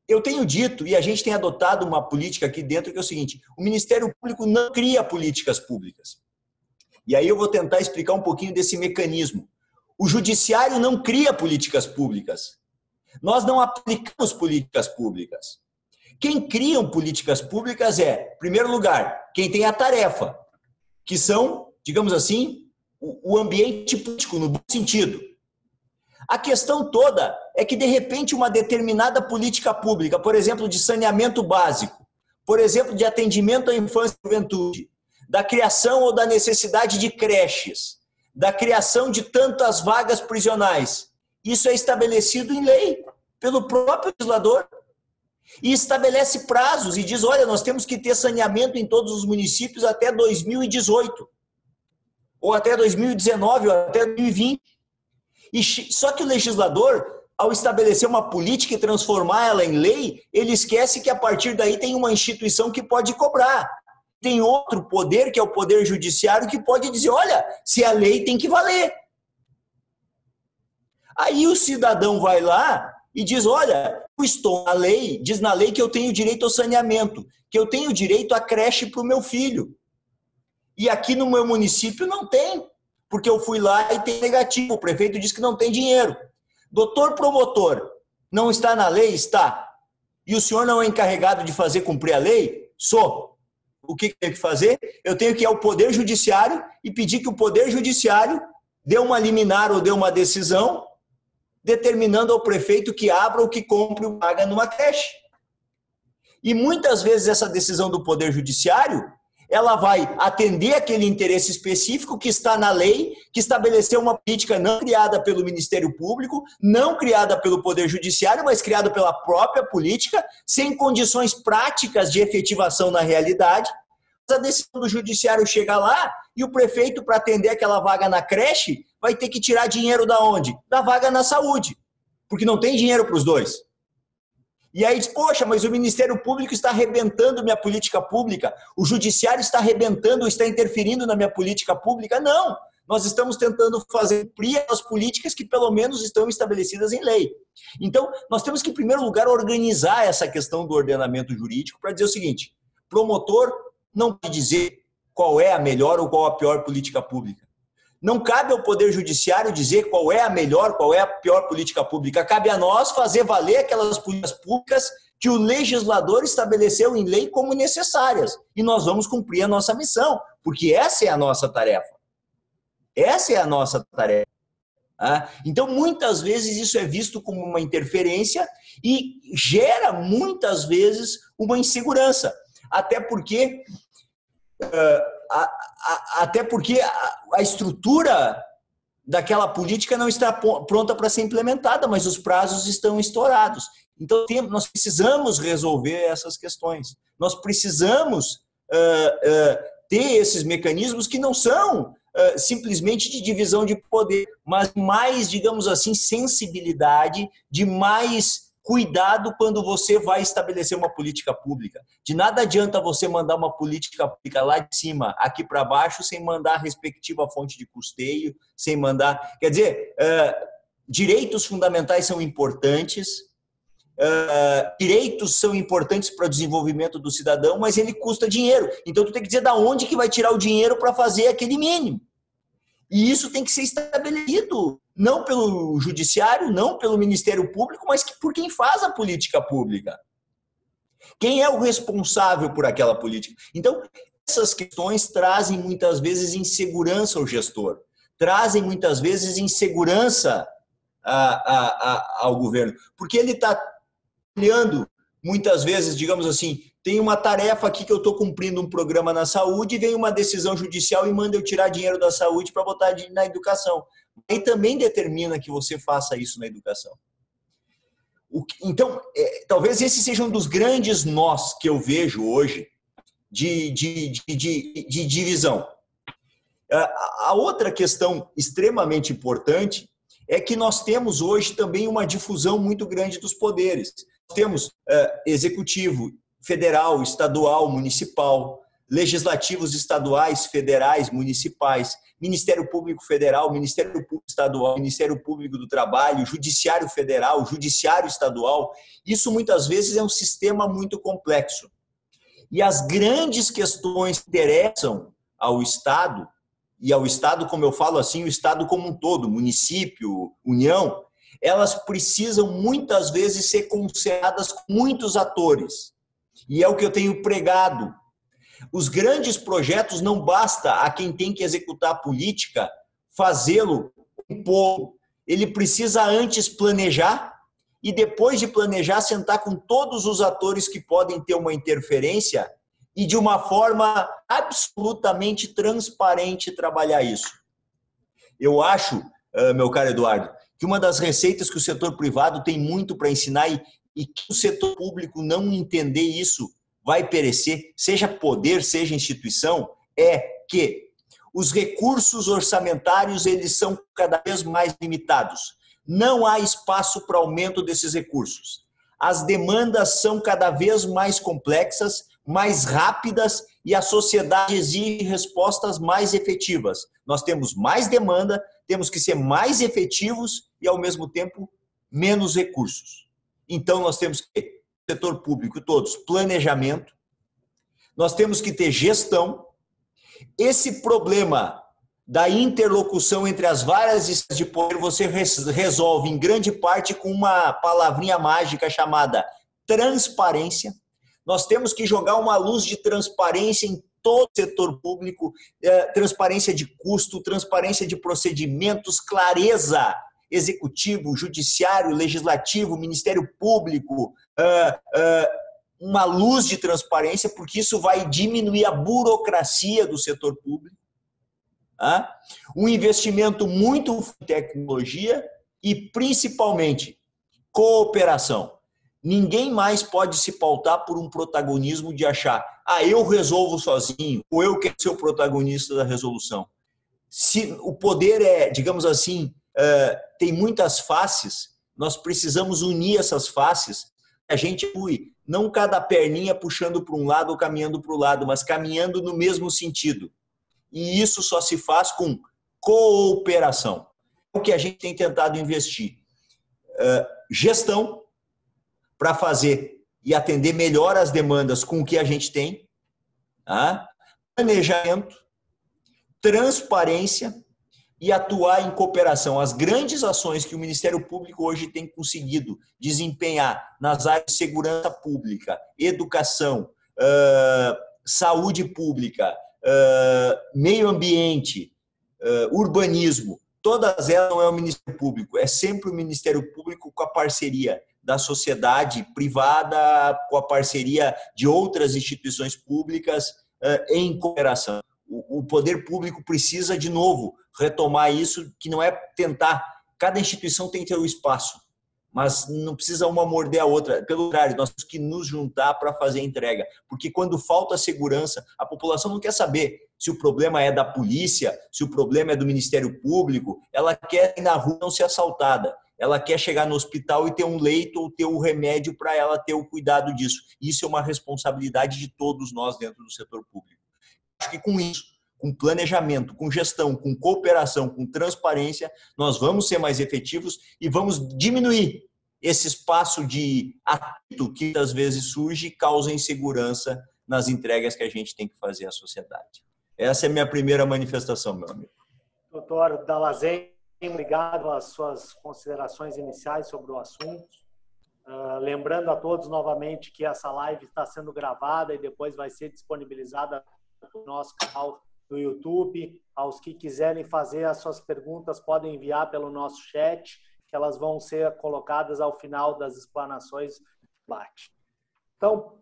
Eu tenho dito, e a gente tem adotado uma política aqui dentro, que é o seguinte, o Ministério Público não cria políticas públicas. E aí eu vou tentar explicar um pouquinho desse mecanismo. O Judiciário não cria políticas públicas. Nós não aplicamos políticas públicas. Quem criam políticas públicas em primeiro lugar, quem tem a tarefa, que são, digamos assim, o ambiente político, no bom sentido. A questão toda é que, de repente, uma determinada política pública, por exemplo, de saneamento básico, por exemplo, de atendimento à infância e juventude, da criação ou da necessidade de creches, da criação de tantas vagas prisionais, isso é estabelecido em lei pelo próprio legislador e estabelece prazos e diz, olha, nós temos que ter saneamento em todos os municípios até 2018, ou até 2019, ou até 2020. Só que o legislador, ao estabelecer uma política e transformar ela em lei, ele esquece que a partir daí tem uma instituição que pode cobrar. Tem outro poder, que é o poder judiciário, que pode dizer, olha, se a lei tem que valer. Aí o cidadão vai lá e diz, olha, eu estou na lei, diz na lei que eu tenho direito ao saneamento, que eu tenho direito à creche para o meu filho. E aqui no meu município não tem, porque eu fui lá e tem negativo, o prefeito diz que não tem dinheiro. Doutor promotor, não está na lei? Está. E o senhor não é encarregado de fazer cumprir a lei? Sou. O que eu tenho que fazer? Eu tenho que ir ao Poder Judiciário e pedir que o Poder Judiciário dê uma liminar ou dê uma decisão determinando ao prefeito que abra ou que compre uma vaga numa creche. E muitas vezes essa decisão do Poder Judiciário, ela vai atender aquele interesse específico que está na lei, que estabeleceu uma política não criada pelo Ministério Público, não criada pelo Poder Judiciário, mas criada pela própria política, sem condições práticas de efetivação na realidade. A decisão do Judiciário chega lá e o prefeito, para atender aquela vaga na creche, vai ter que tirar dinheiro da onde? Da vaga na saúde, porque não tem dinheiro para os dois. E aí diz, poxa, mas o Ministério Público está arrebentando minha política pública, o Judiciário está arrebentando, está interferindo na minha política pública. Não, nós estamos tentando fazer cumprir as políticas que pelo menos estão estabelecidas em lei. Então, nós temos que, em primeiro lugar, organizar essa questão do ordenamento jurídico para dizer o seguinte, promotor não pode dizer qual é a melhor ou qual a pior política pública. Não cabe ao Poder Judiciário dizer qual é a melhor, qual é a pior política pública. Cabe a nós fazer valer aquelas políticas públicas que o legislador estabeleceu em lei como necessárias. E nós vamos cumprir a nossa missão, porque essa é a nossa tarefa. Essa é a nossa tarefa. Então, muitas vezes, isso é visto como uma interferência e gera, muitas vezes, uma insegurança. Até porque a estrutura daquela política não está pronta para ser implementada, mas os prazos estão estourados. Então, nós precisamos resolver essas questões. Nós precisamos ter esses mecanismos que não são simplesmente de divisão de poder, mas mais, digamos assim, sensibilidade, de mais cuidado quando você vai estabelecer uma política pública. De nada adianta você mandar uma política pública lá de cima, aqui para baixo, sem mandar a respectiva fonte de custeio, sem mandar... Quer dizer, direitos fundamentais são importantes, direitos são importantes para o desenvolvimento do cidadão, mas ele custa dinheiro. Então, tu tem que dizer da onde que vai tirar o dinheiro para fazer aquele mínimo. E isso tem que ser estabelecido, não pelo Judiciário, não pelo Ministério Público, mas por quem faz a política pública. Quem é o responsável por aquela política? Então, essas questões trazem muitas vezes insegurança ao gestor, trazem muitas vezes insegurança ao governo, porque ele está olhando, muitas vezes, digamos assim, tem uma tarefa aqui que eu estou cumprindo um programa na saúde e vem uma decisão judicial e manda eu tirar dinheiro da saúde para botar na educação. Aí também determina que você faça isso na educação. Então, talvez esse seja um dos grandes nós que eu vejo hoje de divisão. A outra questão extremamente importante é que nós temos hoje também uma difusão muito grande dos poderes. Nós temos executivo, federal, estadual, municipal, legislativos estaduais, federais, municipais, Ministério Público Federal, Ministério Público Estadual, Ministério Público do Trabalho, Judiciário Federal, Judiciário Estadual. Isso muitas vezes é um sistema muito complexo. E as grandes questões que interessam ao Estado, e ao Estado, como eu falo assim, o Estado como um todo, município, União, elas precisam muitas vezes ser concertadas com muitos atores. E é o que eu tenho pregado. Os grandes projetos não basta a quem tem que executar a política fazê-lo um pouco. Ele precisa antes planejar e depois de planejar sentar com todos os atores que podem ter uma interferência e de uma forma absolutamente transparente trabalhar isso. Eu acho, meu caro Eduardo, que uma das receitas que o setor privado tem muito para ensinar e que o setor público não entender isso vai perecer, seja poder, seja instituição, é que os recursos orçamentários eles são cada vez mais limitados. Não há espaço para aumento desses recursos. As demandas são cada vez mais complexas, mais rápidas e a sociedade exige respostas mais efetivas. Nós temos mais demanda, temos que ser mais efetivos e, ao mesmo tempo, menos recursos. Então, nós temos que ter, setor público todos, planejamento, nós temos que ter gestão. Esse problema da interlocução entre as várias esferas de poder você resolve em grande parte com uma palavrinha mágica chamada transparência. Nós temos que jogar uma luz de transparência em todo o setor público, transparência de custo, transparência de procedimentos, clareza, executivo, judiciário, legislativo, Ministério Público, uma luz de transparência, porque isso vai diminuir a burocracia do setor público. Um investimento muito em tecnologia e, principalmente, cooperação. Ninguém mais pode se pautar por um protagonismo de achar eu resolvo sozinho, ou eu quero ser o protagonista da resolução. Se o poder digamos assim, tem muitas faces, nós precisamos unir essas faces. A gente flui, não cada perninha puxando para um lado ou caminhando para o lado, mas caminhando no mesmo sentido. E isso só se faz com cooperação. É o que a gente tem tentado investir. Gestão, para fazer e atender melhor as demandas com o que a gente tem. Planejamento, transparência e atuar em cooperação. As grandes ações que o Ministério Público hoje tem conseguido desempenhar nas áreas de segurança pública, educação, saúde pública, meio ambiente, urbanismo, todas elas não é o Ministério Público, é sempre o Ministério Público com a parceria da sociedade privada, com a parceria de outras instituições públicas em cooperação. O poder público precisa, de novo, retomar isso, que não é tentar. Cada instituição tem que ter o espaço, mas não precisa uma morder a outra. Pelo contrário, nós temos que nos juntar para fazer a entrega. Porque quando falta segurança, a população não quer saber se o problema é da polícia, se o problema é do Ministério Público. Ela quer ir na rua não ser assaltada. Ela quer chegar no hospital e ter um leito ou ter um remédio para ela ter o cuidado disso. Isso é uma responsabilidade de todos nós dentro do setor público. Acho que com isso, com planejamento, com gestão, com cooperação, com transparência, nós vamos ser mais efetivos e vamos diminuir esse espaço de atrito que às vezes surge e causa insegurança nas entregas que a gente tem que fazer à sociedade. Essa é a minha primeira manifestação, meu amigo. Doutor Dallazen, obrigado às suas considerações iniciais sobre o assunto. Lembrando a todos novamente que essa live está sendo gravada e depois vai ser disponibilizada no nosso canal do YouTube. Aos que quiserem fazer as suas perguntas, podem enviar pelo nosso chat, que elas vão ser colocadas ao final das explanações do debate. Então,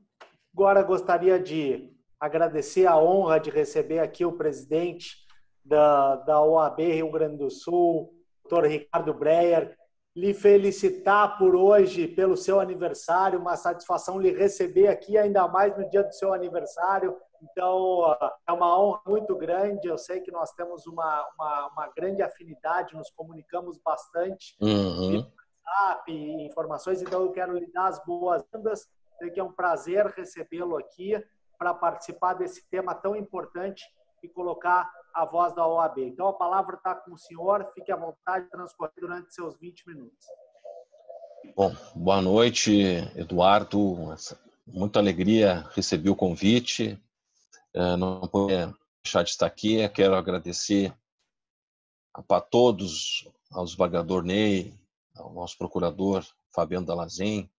agora gostaria de agradecer a honra de receber aqui o presidente da OAB Rio Grande do Sul, Dr. Ricardo Breyer, lhe felicitar por hoje, pelo seu aniversário, uma satisfação lhe receber aqui, ainda mais no dia do seu aniversário. Então, é uma honra muito grande. Eu sei que nós temos uma grande afinidade, nos comunicamos bastante via WhatsApp e informações, então eu quero lhe dar as boas-vindas. Sei que é um prazer recebê-lo aqui para participar desse tema tão importante e colocar a voz da OAB. Então, a palavra está com o senhor. Fique à vontade de transcorrer durante seus 20 minutos. Bom, boa noite, Eduardo. Muita alegria receber o convite. Não podia deixar de estar aqui. Quero agradecer a todos, ao desembargador Ney, ao nosso procurador Fabiano Dallazen,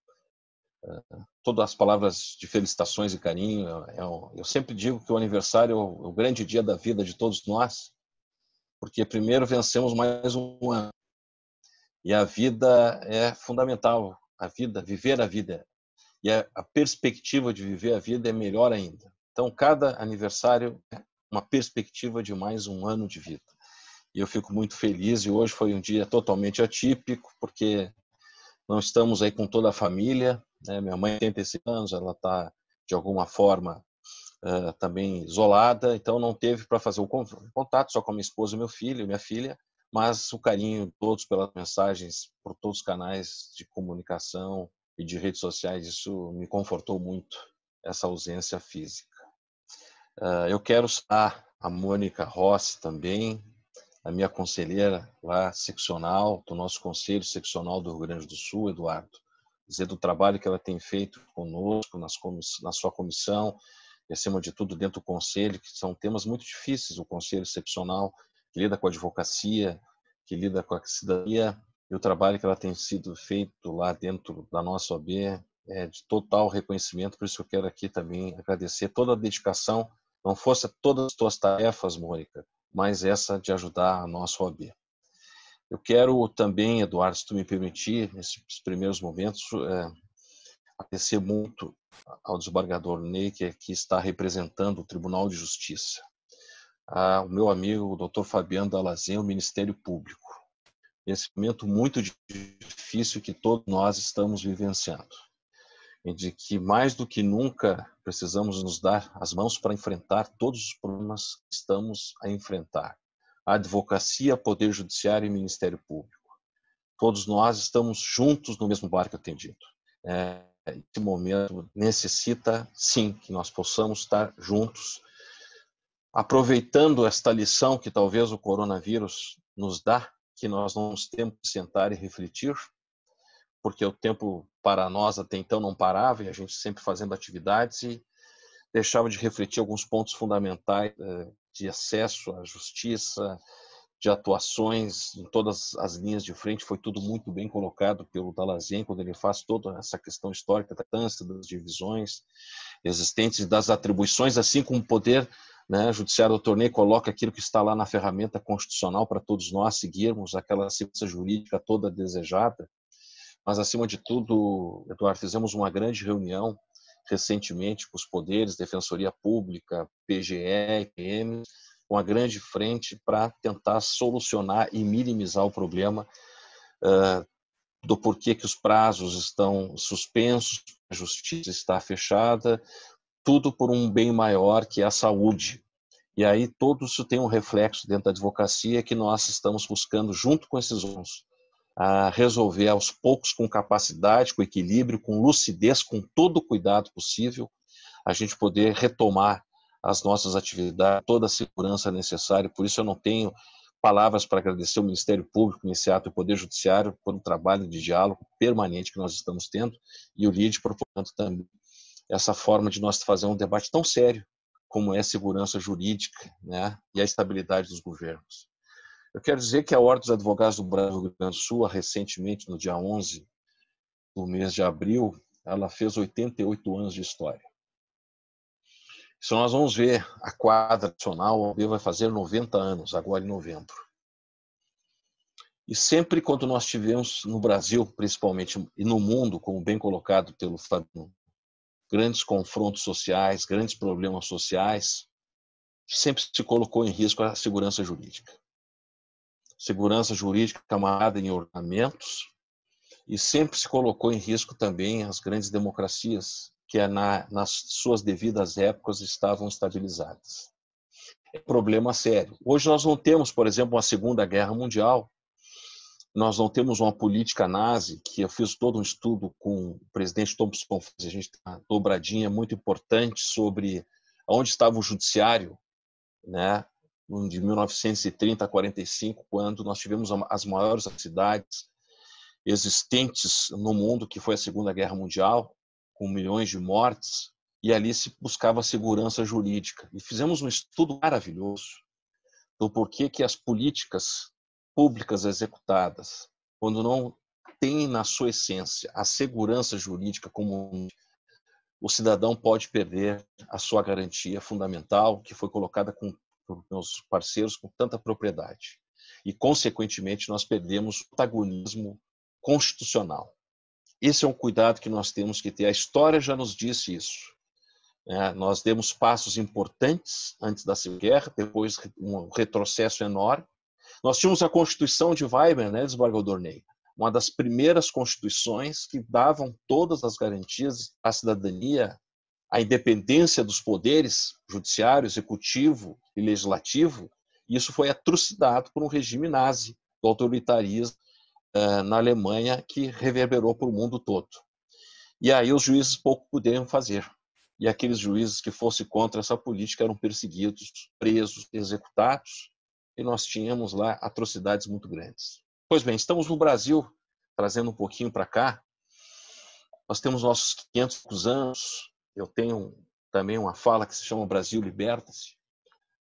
todas as palavras de felicitações e carinho. Eu sempre digo que o aniversário é o grande dia da vida de todos nós, porque primeiro vencemos mais um ano. E a vida é fundamental, viver a vida. E a perspectiva de viver a vida é melhor ainda. Então, cada aniversário é uma perspectiva de mais um ano de vida. E eu fico muito feliz, e hoje foi um dia totalmente atípico, porque não estamos aí com toda a família, né? Minha mãe tem 85 anos, ela está, de alguma forma, também isolada, então não teve para fazer o contato, só com a minha esposa e meu filho, minha filha, mas o carinho de todos pelas mensagens, por todos os canais de comunicação e de redes sociais, isso me confortou muito, essa ausência física. Eu quero citar a Mônica Rossi também, a minha conselheira lá seccional, do nosso Conselho Seccional do Rio Grande do Sul, Eduardo, dizer do trabalho que ela tem feito conosco, na sua comissão, e acima de tudo dentro do Conselho, que são temas muito difíceis, o Conselho Seccional, que lida com a advocacia, que lida com a cidadania, e o trabalho que ela tem sido feito lá dentro da nossa OAB é de total reconhecimento, por isso eu quero aqui também agradecer toda a dedicação, não fosse todas as tuas tarefas, Mônica, mas essa de ajudar a nossa OAB. Eu quero também, Eduardo, se tu me permitir, nesses primeiros momentos, agradecer muito ao desembargador Ney, que aqui está representando o Tribunal de Justiça, ao meu amigo, o Dr. Fabiano Dalazen, o Ministério Público, nesse momento muito difícil que todos nós estamos vivenciando, e de que mais do que nunca precisamos nos dar as mãos para enfrentar todos os problemas que estamos a enfrentar. A advocacia, Poder Judiciário e Ministério Público. Todos nós estamos juntos no mesmo barco, eu tenho dito. Esse momento necessita, sim, que nós possamos estar juntos, aproveitando esta lição que talvez o coronavírus nos dá, que nós não temos que sentar e refletir, porque o tempo para nós até então não parava e a gente sempre fazendo atividades e deixava de refletir alguns pontos fundamentais de acesso à justiça, de atuações em todas as linhas de frente. Foi tudo muito bem colocado pelo Dalazen, quando ele faz toda essa questão histórica da importância das divisões existentes e das atribuições, assim como o poder, né, judiciário do torneio coloca aquilo que está lá na ferramenta constitucional para todos nós seguirmos, aquela segurança jurídica toda desejada. Mas, acima de tudo, Eduardo, fizemos uma grande reunião recentemente com os poderes, Defensoria Pública, PGE, PM, uma grande frente para tentar solucionar e minimizar o problema do porquê que os prazos estão suspensos, a justiça está fechada, tudo por um bem maior que é a saúde. E aí tudo isso tem um reflexo dentro da advocacia que nós estamos buscando, junto com esses órgãos, a resolver aos poucos, com capacidade, com equilíbrio, com lucidez, com todo o cuidado possível, a gente poder retomar as nossas atividades, toda a segurança necessária. Por isso eu não tenho palavras para agradecer ao Ministério Público, o Iniciato e o Poder Judiciário por um trabalho de diálogo permanente que nós estamos tendo, e o LIDE proporcionando também essa forma de nós fazer um debate tão sério como é a segurança jurídica, né, e a estabilidade dos governos. Eu quero dizer que a Ordem dos Advogados do Brasil do Rio Grande do Sul, recentemente, no dia 11 do mês de abril, ela fez 88 anos de história. Se nós vamos ver a quadra nacional, a OAB vai fazer 90 anos, agora em novembro. E sempre quando nós tivemos no Brasil, principalmente, e no mundo, como bem colocado pelo Fabiano, grandes confrontos sociais, grandes problemas sociais, sempre se colocou em risco a segurança jurídica. Segurança jurídica amarrada em ornamentos, e sempre se colocou em risco também as grandes democracias, que nas suas devidas épocas estavam estabilizadas. É um problema sério. Hoje nós não temos, por exemplo, uma Segunda Guerra Mundial, nós não temos uma política nazi, que eu fiz todo um estudo com o presidente Thompson, a gente tem uma dobradinha muito importante sobre onde estava o judiciário, né, de 1930 a 45, quando nós tivemos as maiores atrocidades existentes no mundo, que foi a Segunda Guerra Mundial, com milhões de mortes, e ali se buscava segurança jurídica. E fizemos um estudo maravilhoso do porquê que as políticas públicas executadas, quando não tem na sua essência a segurança jurídica como o cidadão pode perder a sua garantia fundamental, que foi colocada por meus parceiros com tanta propriedade. E, consequentemente, nós perdemos o protagonismo constitucional. Esse é um cuidado que nós temos que ter. A história já nos disse isso. Nós demos passos importantes antes da Segunda Guerra, depois um retrocesso enorme. Nós tínhamos a Constituição de Weimar, né, desembargador Ney, uma das primeiras constituições que davam todas as garantias à cidadania, à independência dos poderes judiciário, executivo e legislativo. E isso foi atrocidado por um regime nazi, do autoritarismo na Alemanha, que reverberou para o mundo todo. E aí os juízes pouco puderam fazer. E aqueles juízes que fossem contra essa política eram perseguidos, presos, executados, e nós tínhamos lá atrocidades muito grandes. Pois bem, estamos no Brasil, trazendo um pouquinho para cá. Nós temos nossos 500 anos. Eu tenho também uma fala que se chama Brasil Liberta-se.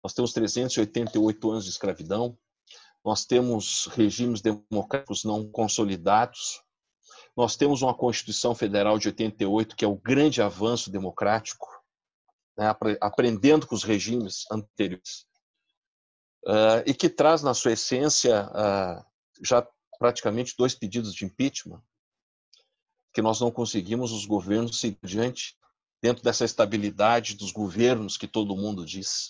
Nós temos 388 anos de escravidão. Nós temos regimes democráticos não consolidados. Nós temos uma Constituição Federal de 88, que é o grande avanço democrático, né, aprendendo com os regimes anteriores, e que traz na sua essência já praticamente 2 pedidos de impeachment, que nós não conseguimos os governos seguir adiante dentro dessa estabilidade dos governos que todo mundo diz.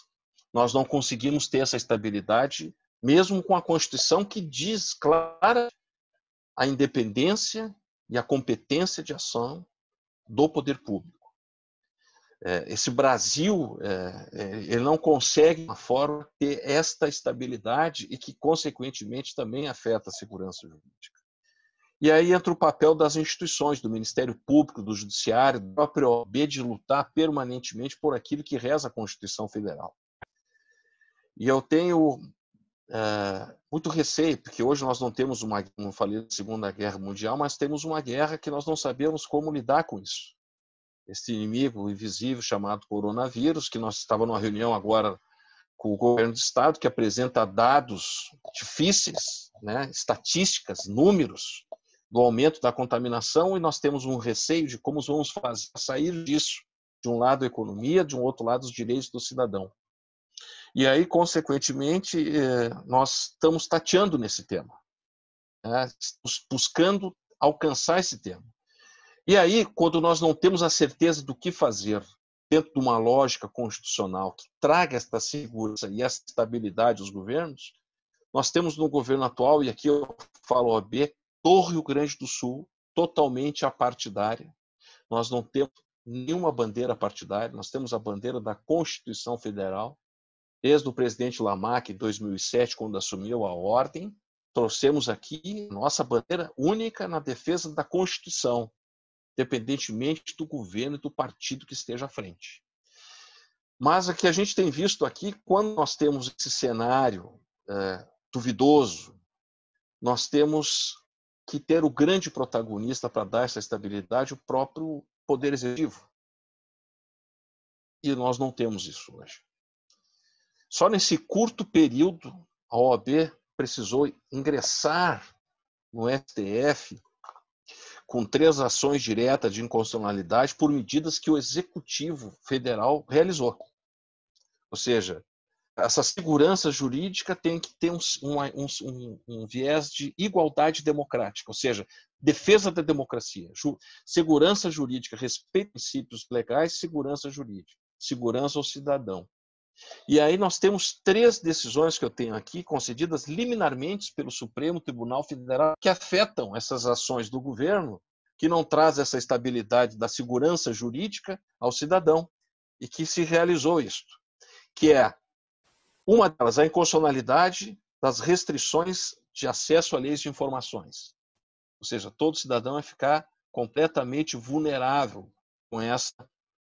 Nós não conseguimos ter essa estabilidade mesmo com a Constituição que diz clara a independência e a competência de ação do poder público. Esse Brasil, ele não consegue, de uma forma, ter esta estabilidade e que, consequentemente, também afeta a segurança jurídica. E aí entra o papel das instituições, do Ministério Público, do Judiciário, do próprio OAB, de lutar permanentemente por aquilo que reza a Constituição Federal. E eu tenho muito receio, porque hoje nós não temos como falei, da Segunda Guerra Mundial, mas temos uma guerra que nós não sabemos como lidar com isso. Esse inimigo invisível chamado coronavírus, que nós estávamos numa reunião agora com o governo do estado, que apresenta dados difíceis, né, estatísticas, números do aumento da contaminação, e nós temos um receio de como vamos fazer sair disso. De um lado a economia, de um outro lado os direitos do cidadão. E aí, consequentemente, nós estamos tateando nesse tema, estamos buscando alcançar esse tema. E aí, quando nós não temos a certeza do que fazer dentro de uma lógica constitucional que traga esta segurança e essa estabilidade aos governos, nós temos no governo atual, e aqui eu falo OAB, do Rio Grande do Sul, totalmente apartidária. Nós não temos nenhuma bandeira partidária, nós temos a bandeira da Constituição Federal. Desde o presidente Lamarck, em 2007, quando assumiu a ordem, trouxemos aqui nossa bandeira única na defesa da Constituição, independentemente do governo e do partido que esteja à frente. Mas o que a gente tem visto aqui, quando nós temos esse cenário duvidoso, nós temos que ter o grande protagonista para dar essa estabilidade, o próprio Poder Executivo. E nós não temos isso hoje. Só nesse curto período, a OAB precisou ingressar no STF com 3 ações diretas de inconstitucionalidade por medidas que o Executivo Federal realizou. Ou seja, essa segurança jurídica tem que ter um viés de igualdade democrática, ou seja, defesa da democracia, segurança jurídica, respeito a princípios legais, segurança jurídica, segurança ao cidadão. E aí nós temos 3 decisões que eu tenho aqui, concedidas liminarmente pelo Supremo Tribunal Federal, que afetam essas ações do governo, que não traz essa estabilidade da segurança jurídica ao cidadão, e que se realizou isto, que é uma delas, a inconstitucionalidade das restrições de acesso a leis de informações. Ou seja, todo cidadão vai ficar completamente vulnerável com essa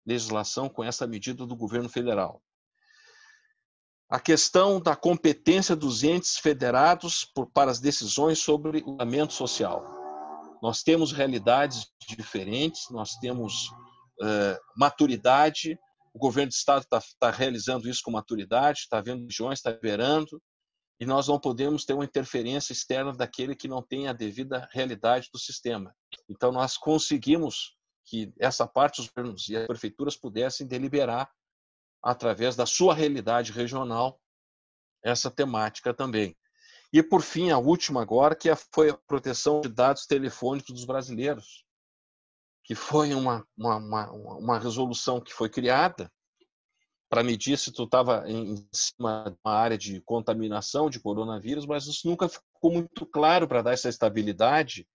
legislação, com essa medida do governo federal. A questão da competência dos entes federados para as decisões sobre o orçamento social. Nós temos realidades diferentes, nós temos maturidade, o governo do estado está realizando isso com maturidade, está vendo regiões, está liberando, e nós não podemos ter uma interferência externa daquele que não tem a devida realidade do sistema. Então, nós conseguimos que essa parte os governos e as prefeituras pudessem deliberar, através da sua realidade regional, essa temática também. E, por fim, a última agora, que foi a proteção de dados telefônicos dos brasileiros, que foi uma resolução que foi criada para medir se tu estava em cima de uma área de contaminação de coronavírus, mas isso nunca ficou muito claro para dar essa estabilidade,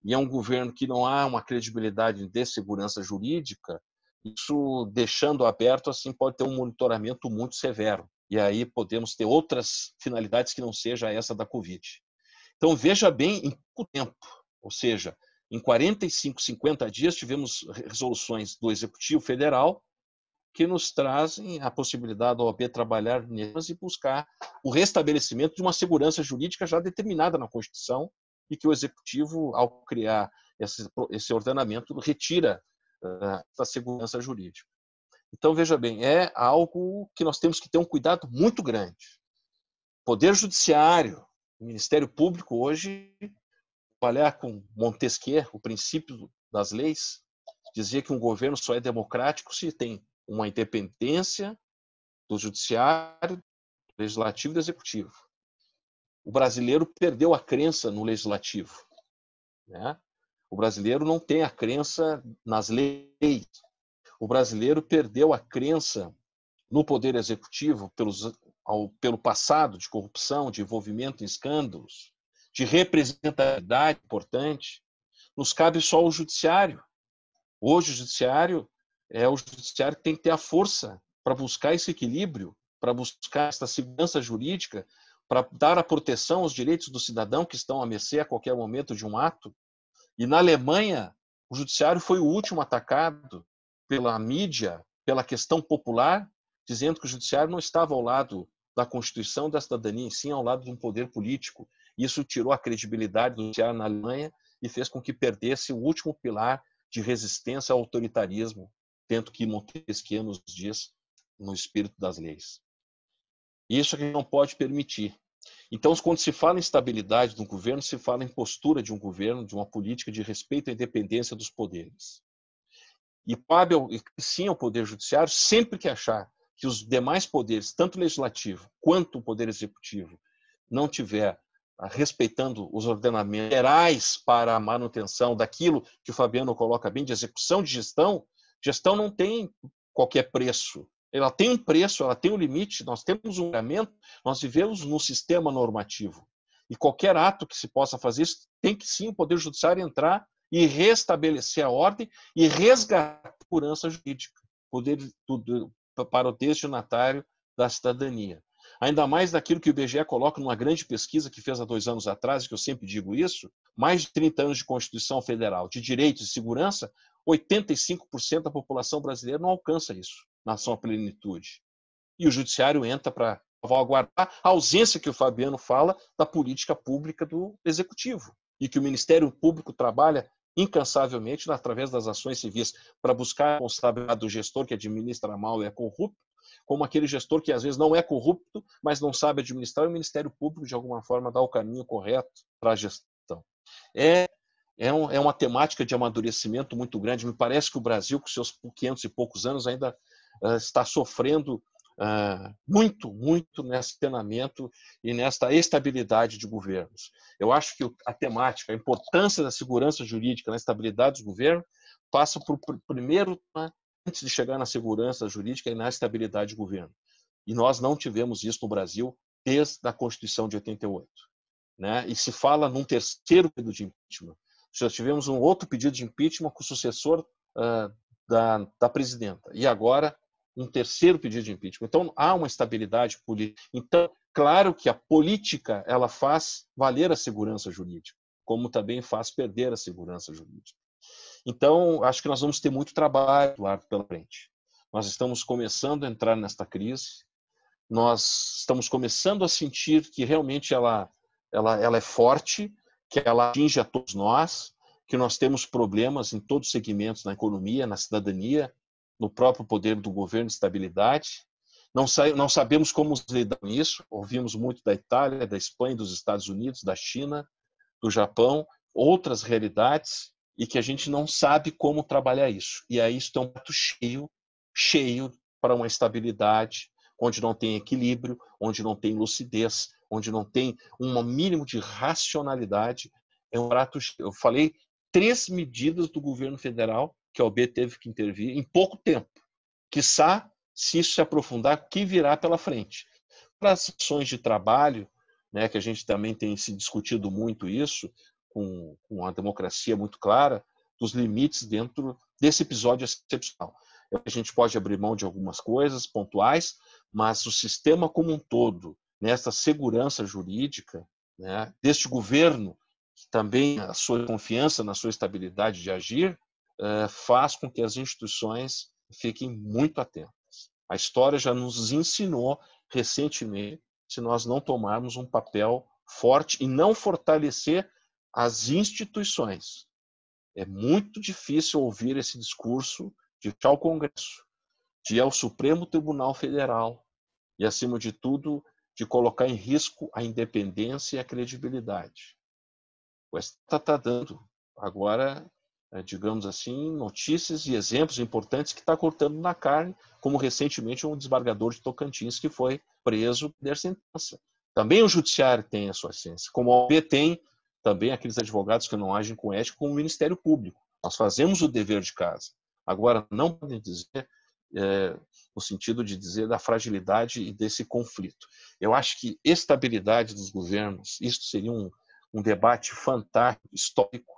e é um governo que não há uma credibilidade de segurança jurídica, isso deixando aberto, assim, pode ter um monitoramento muito severo, e aí podemos ter outras finalidades que não seja essa da Covid. Então, veja bem em pouco tempo, ou seja, em 45, 50 dias, tivemos resoluções do Executivo Federal que nos trazem a possibilidade da OAB trabalhar nelas e buscar o restabelecimento de uma segurança jurídica já determinada na Constituição e que o Executivo, ao criar esse ordenamento, retira essa segurança jurídica. Então, veja bem, é algo que nós temos que ter um cuidado muito grande. Poder Judiciário, o Ministério Público hoje, trabalhar com Montesquieu, o princípio das leis, dizia que um governo só é democrático se tem uma independência do judiciário, do legislativo e do executivo. O brasileiro perdeu a crença no legislativo, né? O brasileiro não tem a crença nas leis. O brasileiro perdeu a crença no poder executivo pelo passado de corrupção, de envolvimento em escândalos, de representatividade importante. Nos cabe só o judiciário. Hoje o judiciário é o judiciário que tem que ter a força para buscar esse equilíbrio, para buscar essa segurança jurídica, para dar a proteção aos direitos do cidadão que estão à mercê a qualquer momento de um ato. E na Alemanha, o judiciário foi o último atacado pela mídia, pela questão popular, dizendo que o judiciário não estava ao lado da Constituição da cidadania, e sim ao lado de um poder político. Isso tirou a credibilidade do judiciário na Alemanha e fez com que perdesse o último pilar de resistência ao autoritarismo, dentro que Montesquieu nos diz no espírito das leis. Isso a gente não pode permitir. Então, quando se fala em estabilidade de um governo, se fala em postura de um governo, de uma política de respeito à independência dos poderes. E cabe sim ao Poder Judiciário, sempre que achar que os demais poderes, tanto o Legislativo quanto o Poder Executivo, não tiver respeitando os ordenamentos gerais para a manutenção daquilo que o Fabiano coloca bem, de execução de gestão, gestão não tem qualquer preço. Ela tem um preço, ela tem um limite, nós temos um regulamento, nós vivemos num sistema normativo. E qualquer ato que se possa fazer, tem que sim o Poder Judiciário entrar e restabelecer a ordem e resgatar a segurança jurídica para o destinatário da cidadania. Ainda mais daquilo que o IBGE coloca numa grande pesquisa que fez há 2 anos atrás, que eu sempre digo isso, mais de 30 anos de Constituição Federal, de direitos e segurança, 85% da população brasileira não alcança isso na sua plenitude. E o Judiciário entra para salvaguardar a ausência que o Fabiano fala da política pública do Executivo e que o Ministério Público trabalha incansavelmente através das ações civis para buscar a responsabilidade do gestor que administra mal e é corrupto, como aquele gestor que às vezes não é corrupto, mas não sabe administrar, e o Ministério Público de alguma forma dá o caminho correto para a gestão. É uma temática de amadurecimento muito grande. Me parece que o Brasil, com seus 500 e poucos anos, ainda está sofrendo muito nesse treinamento e nesta estabilidade de governos. Eu acho que a temática, a importância da segurança jurídica na estabilidade dos governos passa por primeiro, antes de chegar na segurança jurídica e na estabilidade de governo. E nós não tivemos isso no Brasil desde a Constituição de 88. Né? E se fala num terceiro pedido de impeachment. Já tivemos um outro pedido de impeachment com o sucessor da presidenta. E agora um terceiro pedido de impeachment. Então, há uma estabilidade política. Então, claro que a política ela faz valer a segurança jurídica, como também faz perder a segurança jurídica. Então, acho que nós vamos ter muito trabalho, Eduardo, pela frente. Nós estamos começando a entrar nesta crise, nós estamos começando a sentir que realmente ela é forte, que ela atinge a todos nós, que nós temos problemas em todos os segmentos, na economia, na cidadania, no próprio poder do governo de estabilidade, Não sabemos como lidar com isso. Ouvimos muito da Itália, da Espanha, dos Estados Unidos, da China, do Japão, outras realidades, e que a gente não sabe como trabalhar isso. E aí isso é um prato cheio para uma estabilidade, onde não tem equilíbrio, onde não tem lucidez, onde não tem um mínimo de racionalidade. É um prato cheio. Eu falei 3 medidas do governo federal que a OAB teve que intervir em pouco tempo. Quiçá, se isso se aprofundar, o que virá pela frente. Para as ações de trabalho, né, que a gente também tem se discutido muito isso, com uma democracia muito clara, dos limites dentro desse episódio excepcional. A gente pode abrir mão de algumas coisas pontuais, mas o sistema como um todo, nessa segurança jurídica, né, deste governo, que também a sua confiança na sua estabilidade de agir, faz com que as instituições fiquem muito atentas. A história já nos ensinou recentemente, se nós não tomarmos um papel forte e não fortalecer as instituições. É muito difícil ouvir esse discurso de ir ao Congresso, de ir ao Supremo Tribunal Federal e, acima de tudo, de colocar em risco a independência e a credibilidade. O STF está dando agora, digamos assim, notícias e exemplos importantes que está cortando na carne, como recentemente um desembargador de Tocantins que foi preso por sentença. Também o judiciário tem a sua essência, como a OAB tem também aqueles advogados que não agem com ética, como o Ministério Público. Nós fazemos o dever de casa. Agora, não podem dizer, no sentido de dizer da fragilidade e desse conflito. Eu acho que estabilidade dos governos, isso seria um debate fantástico, histórico,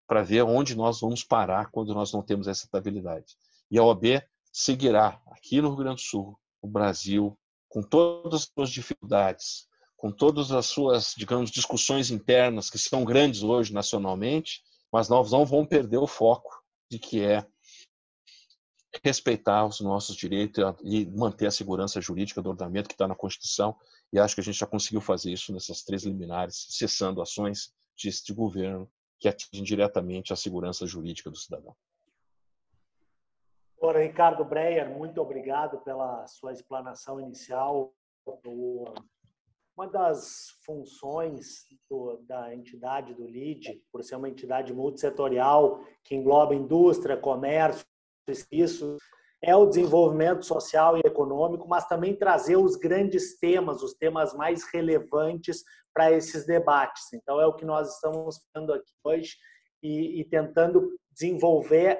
para ver onde nós vamos parar quando nós não temos essa estabilidade. E a OAB seguirá aqui no Rio Grande do Sul, no Brasil, com todas as suas dificuldades, com todas as suas, digamos, discussões internas, que são grandes hoje nacionalmente, mas nós não vamos perder o foco de que é respeitar os nossos direitos e manter a segurança jurídica do ordenamento que está na Constituição, e acho que a gente já conseguiu fazer isso nessas 3 liminares, cessando ações de governo que atingem diretamente a segurança jurídica do cidadão. Ora, Ricardo Breyer, muito obrigado pela sua explanação inicial. Uma das funções da entidade do LIDE, por ser uma entidade multissetorial que engloba indústria, comércio, isso é o desenvolvimento social e econômico, mas também trazer os grandes temas, os temas mais relevantes para esses debates. Então, é o que nós estamos fazendo aqui hoje e tentando desenvolver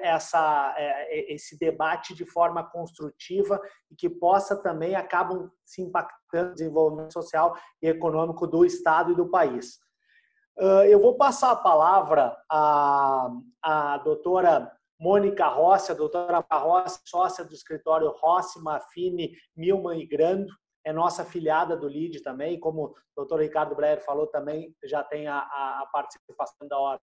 esse debate de forma construtiva e que possa também acabam se impactando no desenvolvimento social e econômico do Estado e do país. Eu vou passar a palavra à doutora Mônica Rossi, a doutora Rossi, sócia do escritório Rossi, Maffini, Milman e Grando, é nossa afiliada do LIDE também, como o doutor Ricardo Breyer falou, também já tem a participação da OAB.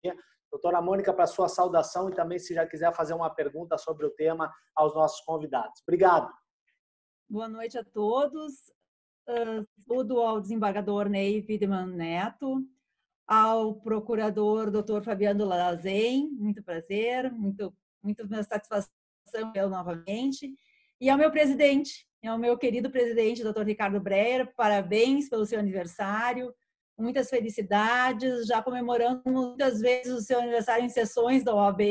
Doutora Mônica, para sua saudação e também se já quiser fazer uma pergunta sobre o tema aos nossos convidados. Obrigado. Boa noite a todos. Saúdo ao desembargador Ney Wiedemann Neto, ao procurador Dr. Fabiano Lazen, muito prazer, muito satisfação eu novamente, e ao meu presidente, ao meu querido presidente, Dr. Ricardo Breyer, parabéns pelo seu aniversário, muitas felicidades, já comemorando muitas vezes o seu aniversário em sessões da OAB,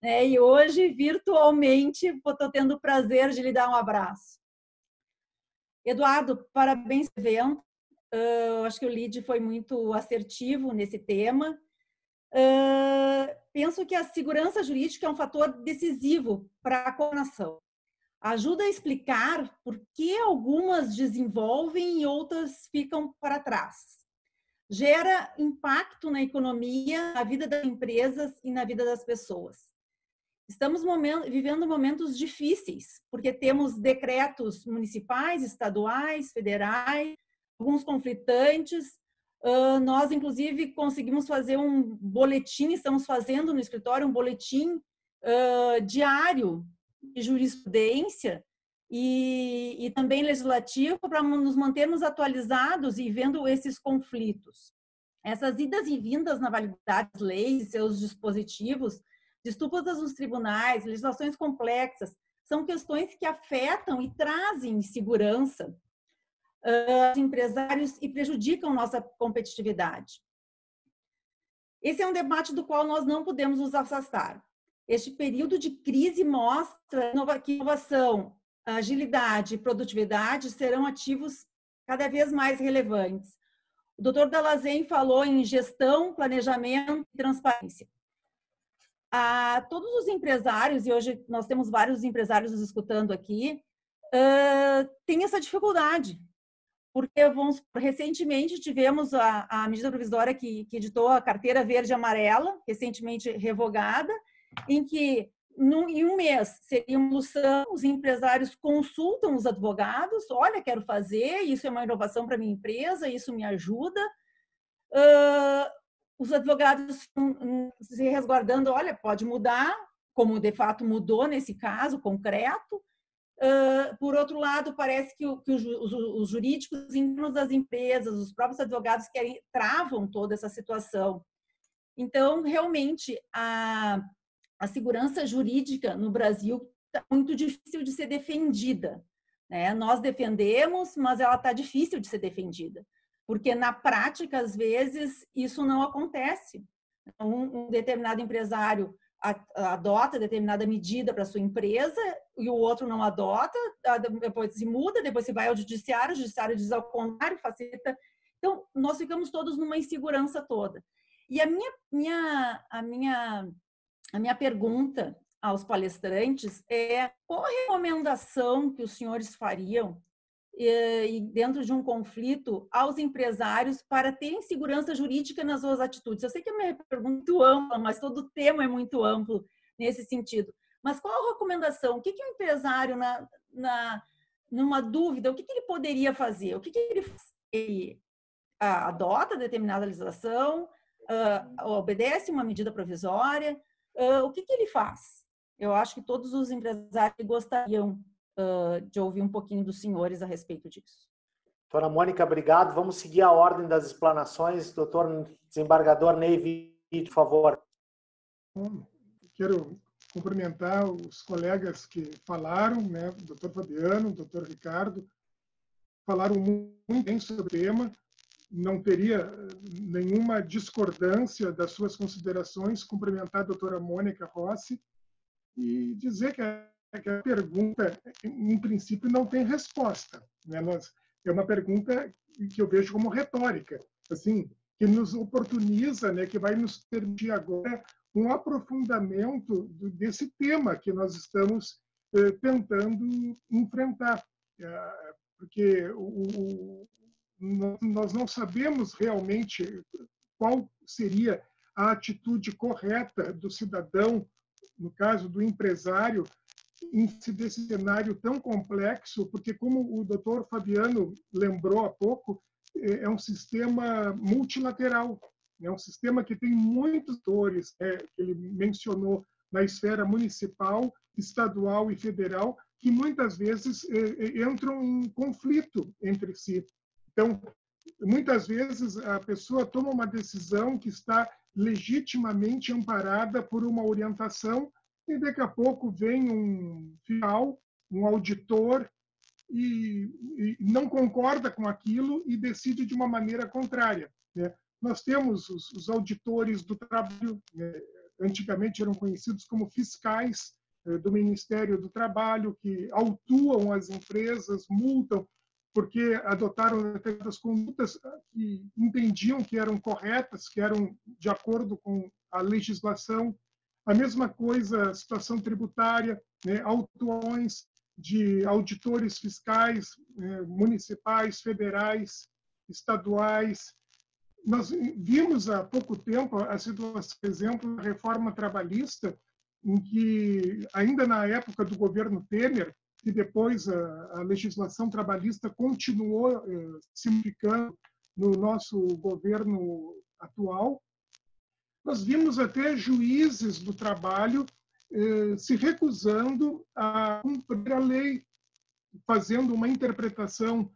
né? E hoje, virtualmente, estou tendo o prazer de lhe dar um abraço. Eduardo, parabéns pelo evento. Acho que o LIDE foi muito assertivo nesse tema. Penso que a segurança jurídica é um fator decisivo para a nação. Ajuda a explicar por que algumas desenvolvem e outras ficam para trás. Gera impacto na economia, na vida das empresas e na vida das pessoas. Estamos vivendo momentos difíceis, porque temos decretos municipais, estaduais, federais, alguns conflitantes. Nós, inclusive, conseguimos fazer um boletim, estamos fazendo no escritório um boletim diário de jurisprudência e também legislativo para nos mantermos atualizados e vendo esses conflitos. Essas idas e vindas na validade das leis e seus dispositivos, disputas nos tribunais, legislações complexas, são questões que afetam e trazem insegurança aos empresários e prejudicam nossa competitividade. Esse é um debate do qual nós não podemos nos afastar. Este período de crise mostra que inovação, agilidade e produtividade serão ativos cada vez mais relevantes. O Dr. Dallazen falou em gestão, planejamento e transparência. Todos os empresários, e hoje nós temos vários empresários nos escutando aqui, têm essa dificuldade. Porque recentemente tivemos a medida provisória que editou a carteira verde e amarela, recentemente revogada, em que em um mês seria uma solução, os empresários consultam os advogados, olha, quero fazer, isso é uma inovação para a minha empresa, isso me ajuda. Os advogados se resguardando, olha, pode mudar, como de fato mudou nesse caso concreto. Por outro lado, parece que os jurídicos internos das empresas, os próprios advogados travam toda essa situação. Então, realmente, a segurança jurídica no Brasil está muito difícil de ser defendida, né? Nós defendemos, mas ela está difícil de ser defendida, porque na prática, às vezes, isso não acontece. Um determinado empresário adota determinada medida para sua empresa e o outro não adota, depois se muda, depois se vai ao judiciário, o judiciário diz ao contrário, facilita. Então, nós ficamos todos numa insegurança toda. E a minha pergunta aos palestrantes é: qual a recomendação que os senhores fariam dentro de um conflito aos empresários para terem segurança jurídica nas suas atitudes? Eu sei que a minha pergunta é muito ampla, mas todo o tema é muito amplo nesse sentido. Mas qual a recomendação? O que o empresário, numa dúvida, o que ele poderia fazer? O que ele faz? Ele adota determinada legislação, obedece uma medida provisória? O que ele faz? Eu acho que todos os empresários gostariam de ouvir um pouquinho dos senhores a respeito disso. Doutora Mônica, obrigado. Vamos seguir a ordem das explanações. Doutor desembargador Ney, por favor. Quero cumprimentar os colegas que falaram, né? O doutor Fabiano, o doutor Ricardo, falaram muito bem sobre o tema. Não teria nenhuma discordância das suas considerações. Cumprimentar a doutora Mônica Rossi e dizer que a pergunta, em princípio, não tem resposta, né? É uma pergunta que eu vejo como retórica, assim, que nos oportuniza, né, que vai nos permitir agora um aprofundamento desse tema que nós estamos tentando enfrentar, porque nós não sabemos realmente qual seria a atitude correta do cidadão, no caso do empresário, desse cenário tão complexo, porque, como o doutor Fabiano lembrou há pouco, é um sistema multilateral, é um sistema que tem muitos atores, que ele mencionou na esfera municipal, estadual e federal, que muitas vezes entram em conflito entre si. Então, muitas vezes a pessoa toma uma decisão que está legitimamente amparada por uma orientação, e daqui a pouco vem um fiscal, um auditor, e não concorda com aquilo e decide de uma maneira contrária, né? Nós temos os auditores do trabalho, né? Antigamente eram conhecidos como fiscais do Ministério do Trabalho, que autuam as empresas, multam, porque adotaram determinadas condutas que entendiam que eram corretas, que eram de acordo com a legislação. A mesma coisa, a situação tributária, né? Autuações de auditores fiscais, municipais, federais, estaduais. Nós vimos há pouco tempo a situação, por exemplo, da reforma trabalhista, em que, ainda na época do governo Temer, e depois a legislação trabalhista continuou se modificando no nosso governo atual, nós vimos até juízes do trabalho se recusando a cumprir a lei, fazendo uma interpretação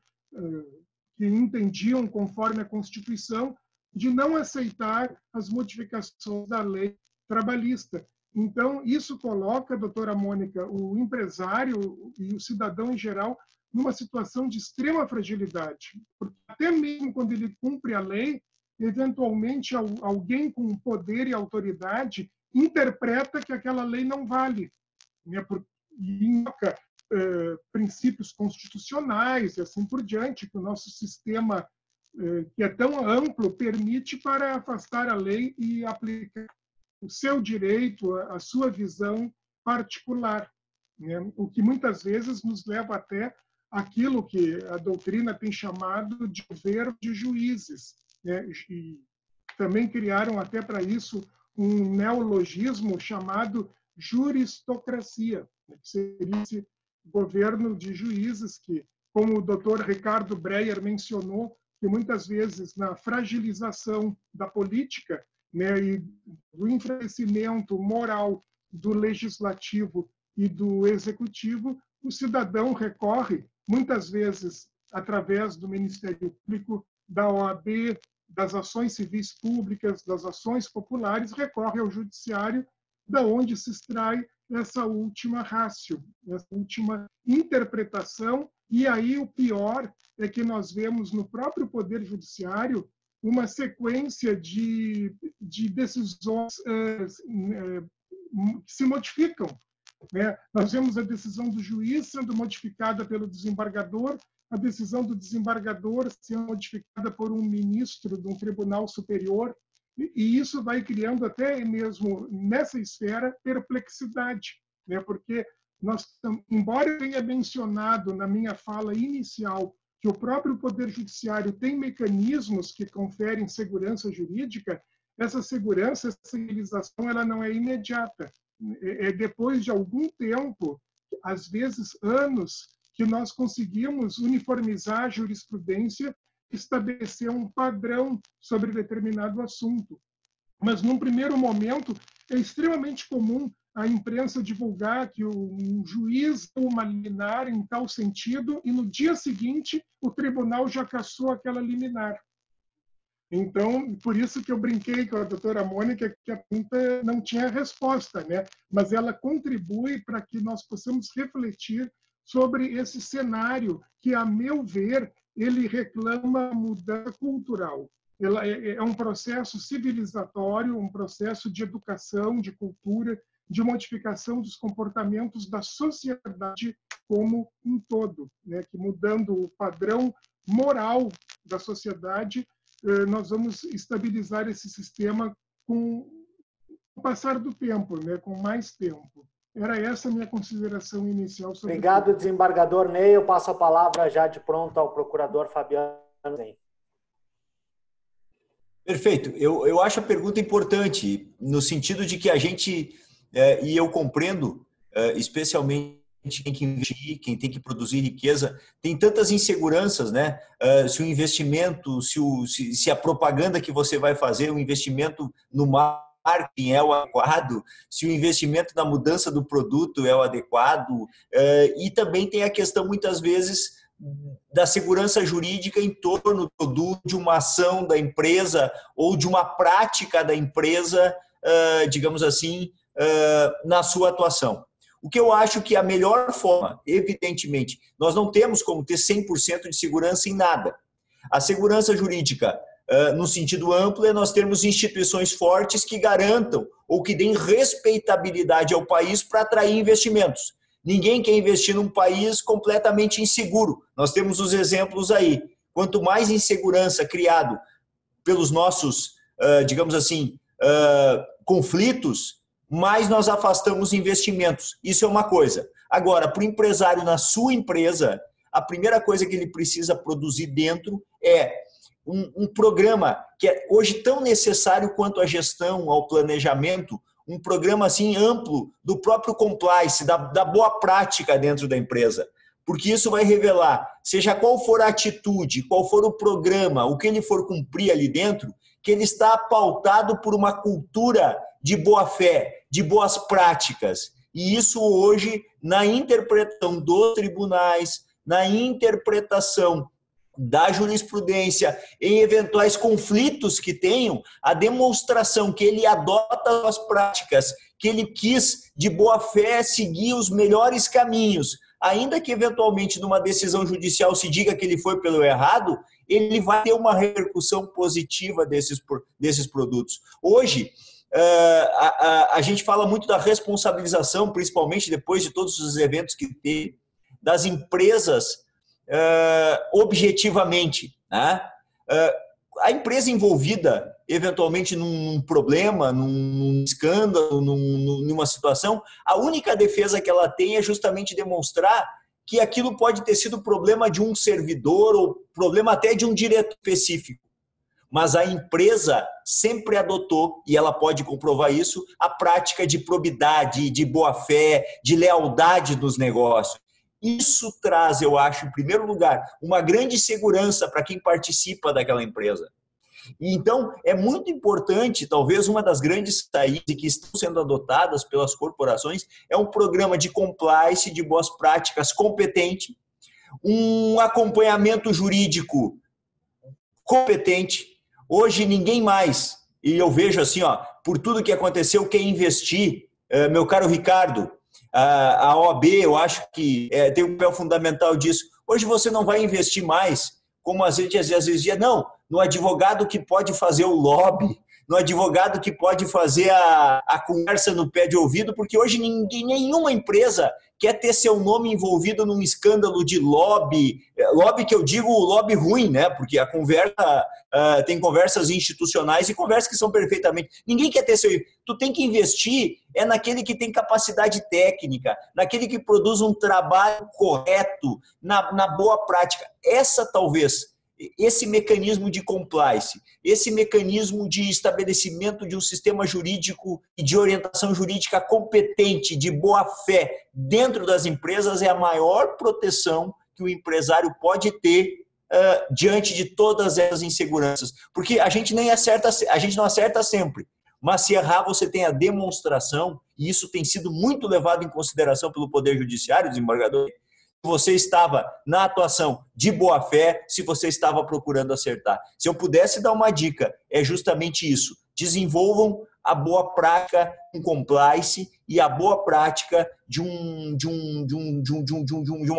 que entendiam conforme a Constituição, de não aceitar as modificações da lei trabalhista. Então, isso coloca, doutora Mônica, o empresário e o cidadão em geral numa situação de extrema fragilidade. Porque até mesmo quando ele cumpre a lei, eventualmente alguém com poder e autoridade interpreta que aquela lei não vale, né? E invoca princípios constitucionais e assim por diante, que o nosso sistema, que é tão amplo, permite para afastar a lei e aplicar o seu direito, a sua visão particular, né? O que muitas vezes nos leva até aquilo que a doutrina tem chamado de governo de juízes, né? E também criaram até para isso um neologismo chamado juristocracia, que seria esse governo de juízes que, como o doutor Ricardo Breyer mencionou, que muitas vezes na fragilização da política, né, e do enfraquecimento moral do legislativo e do executivo, o cidadão recorre, muitas vezes através do Ministério Público, da OAB, das ações civis públicas, das ações populares, recorre ao judiciário, da onde se extrai essa última ratio, essa última interpretação. E aí o pior é que nós vemos no próprio Poder Judiciário uma sequência de decisões que se modificam, né? Nós vemos a decisão do juiz sendo modificada pelo desembargador, a decisão do desembargador sendo modificada por um ministro de um tribunal superior, e isso vai criando até mesmo nessa esfera perplexidade, né? Porque embora eu tenha mencionado na minha fala inicial que o próprio Poder Judiciário tem mecanismos que conferem segurança jurídica, essa segurança, essa civilização, ela não é imediata. É depois de algum tempo, às vezes anos, que nós conseguimos uniformizar a jurisprudência, estabelecer um padrão sobre determinado assunto. Mas, num primeiro momento, é extremamente comum a imprensa divulgar que um juiz deu uma liminar em tal sentido e, no dia seguinte, o tribunal já cassou aquela liminar. Então, por isso que eu brinquei com a doutora Mônica que a pergunta não tinha resposta, né? Mas ela contribui para que nós possamos refletir sobre esse cenário que, a meu ver, ele reclama mudança cultural. Ela é um processo civilizatório, um processo de educação, de cultura, de modificação dos comportamentos da sociedade como um todo, né? Que mudando o padrão moral da sociedade, nós vamos estabilizar esse sistema com o passar do tempo, né? Com mais tempo. Era essa a minha consideração inicial. Sobre Obrigado, desembargador Ney. Eu passo a palavra já de pronto ao procurador Fabiano. Perfeito. Eu acho a pergunta importante, no sentido de que a gente, e eu compreendo, especialmente quem tem que investir, quem tem que produzir riqueza, tem tantas inseguranças, né? Se o investimento, se a propaganda que você vai fazer, o investimento no marketing é o adequado, se o investimento na mudança do produto é o adequado, e também tem a questão, muitas vezes, da segurança jurídica em torno do produto, de uma ação da empresa ou de uma prática da empresa, digamos assim, na sua atuação. O que eu acho que a melhor forma, evidentemente, nós não temos como ter 100% de segurança em nada. A segurança jurídica, no sentido amplo, é nós termos instituições fortes que garantam ou que deem respeitabilidade ao país para atrair investimentos. Ninguém quer investir num país completamente inseguro. Nós temos os exemplos aí. Quanto mais insegurança criado pelos nossos, digamos assim, conflitos, mais nós afastamos investimentos. Isso é uma coisa. Agora, para o empresário na sua empresa, a primeira coisa que ele precisa produzir dentro é um programa que é hoje tão necessário quanto a gestão, ao planejamento, um programa assim amplo do próprio compliance, da boa prática dentro da empresa. Porque isso vai revelar, seja qual for a atitude, qual for o programa, o que ele for cumprir ali dentro, que ele está pautado por uma cultura de boa-fé, de boas práticas. E isso hoje, na interpretação dos tribunais, na interpretação da jurisprudência, em eventuais conflitos que tenham, a demonstração que ele adota as práticas, que ele quis, de boa fé, seguir os melhores caminhos, ainda que eventualmente numa decisão judicial se diga que ele foi pelo errado, ele vai ter uma repercussão positiva desses produtos. Hoje, a gente fala muito da responsabilização, principalmente depois de todos os eventos que teve, das empresas objetivamente, né? A empresa envolvida eventualmente num problema, num escândalo, numa situação, a única defesa que ela tem é justamente demonstrar que aquilo pode ter sido problema de um servidor ou problema até de um diretor específico. Mas a empresa sempre adotou, e ela pode comprovar isso, a prática de probidade, de boa-fé, de lealdade nos negócios. Isso traz, eu acho, em primeiro lugar, uma grande segurança para quem participa daquela empresa. E então, é muito importante, talvez uma das grandes saídas que estão sendo adotadas pelas corporações é um programa de compliance, de boas práticas competente, um acompanhamento jurídico competente. Hoje, ninguém mais, e eu vejo assim, por tudo que aconteceu, quer investir, meu caro Ricardo, a OAB, eu acho que tem um papel fundamental disso. Hoje você não vai investir mais, como às vezes dizia, não, no advogado que pode fazer o lobby, no advogado que pode fazer a conversa no pé de ouvido, porque hoje nenhuma empresa quer ter seu nome envolvido num escândalo de lobby que eu digo lobby ruim, né? Porque a conversa tem conversas institucionais e conversas que são perfeitamente... Ninguém quer ter seu... Tu tem que investir naquele que tem capacidade técnica, naquele que produz um trabalho correto, na boa prática. Esse mecanismo de compliance, esse mecanismo de estabelecimento de um sistema jurídico e de orientação jurídica competente, de boa fé dentro das empresas é a maior proteção que o empresário pode ter diante de todas essas inseguranças. Porque a gente não acerta sempre, mas se errar você tem a demonstração, e isso tem sido muito levado em consideração pelo Poder Judiciário, desembargador, se você estava na atuação de boa fé, se você estava procurando acertar. Se eu pudesse dar uma dica, é justamente isso. Desenvolvam a boa prática em compliance e a boa prática de uma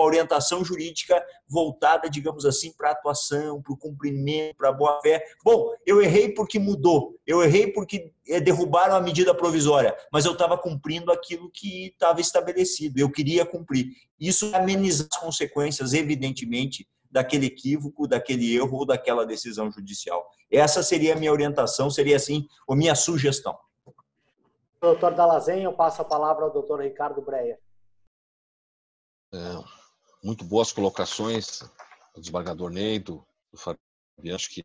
orientação jurídica voltada, digamos assim, para a atuação, para o cumprimento, para a boa fé. Bom, eu errei porque mudou, eu errei porque derrubaram a medida provisória, mas eu estava cumprindo aquilo que estava estabelecido, eu queria cumprir. Isso ameniza as consequências, evidentemente, daquele equívoco, daquele erro ou daquela decisão judicial. Essa seria a minha orientação, seria assim a minha sugestão. Doutor Dallazen, eu passo a palavra ao doutor Ricardo Breyer. Muito boas colocações do desembargador Ney, do Fabiano, acho que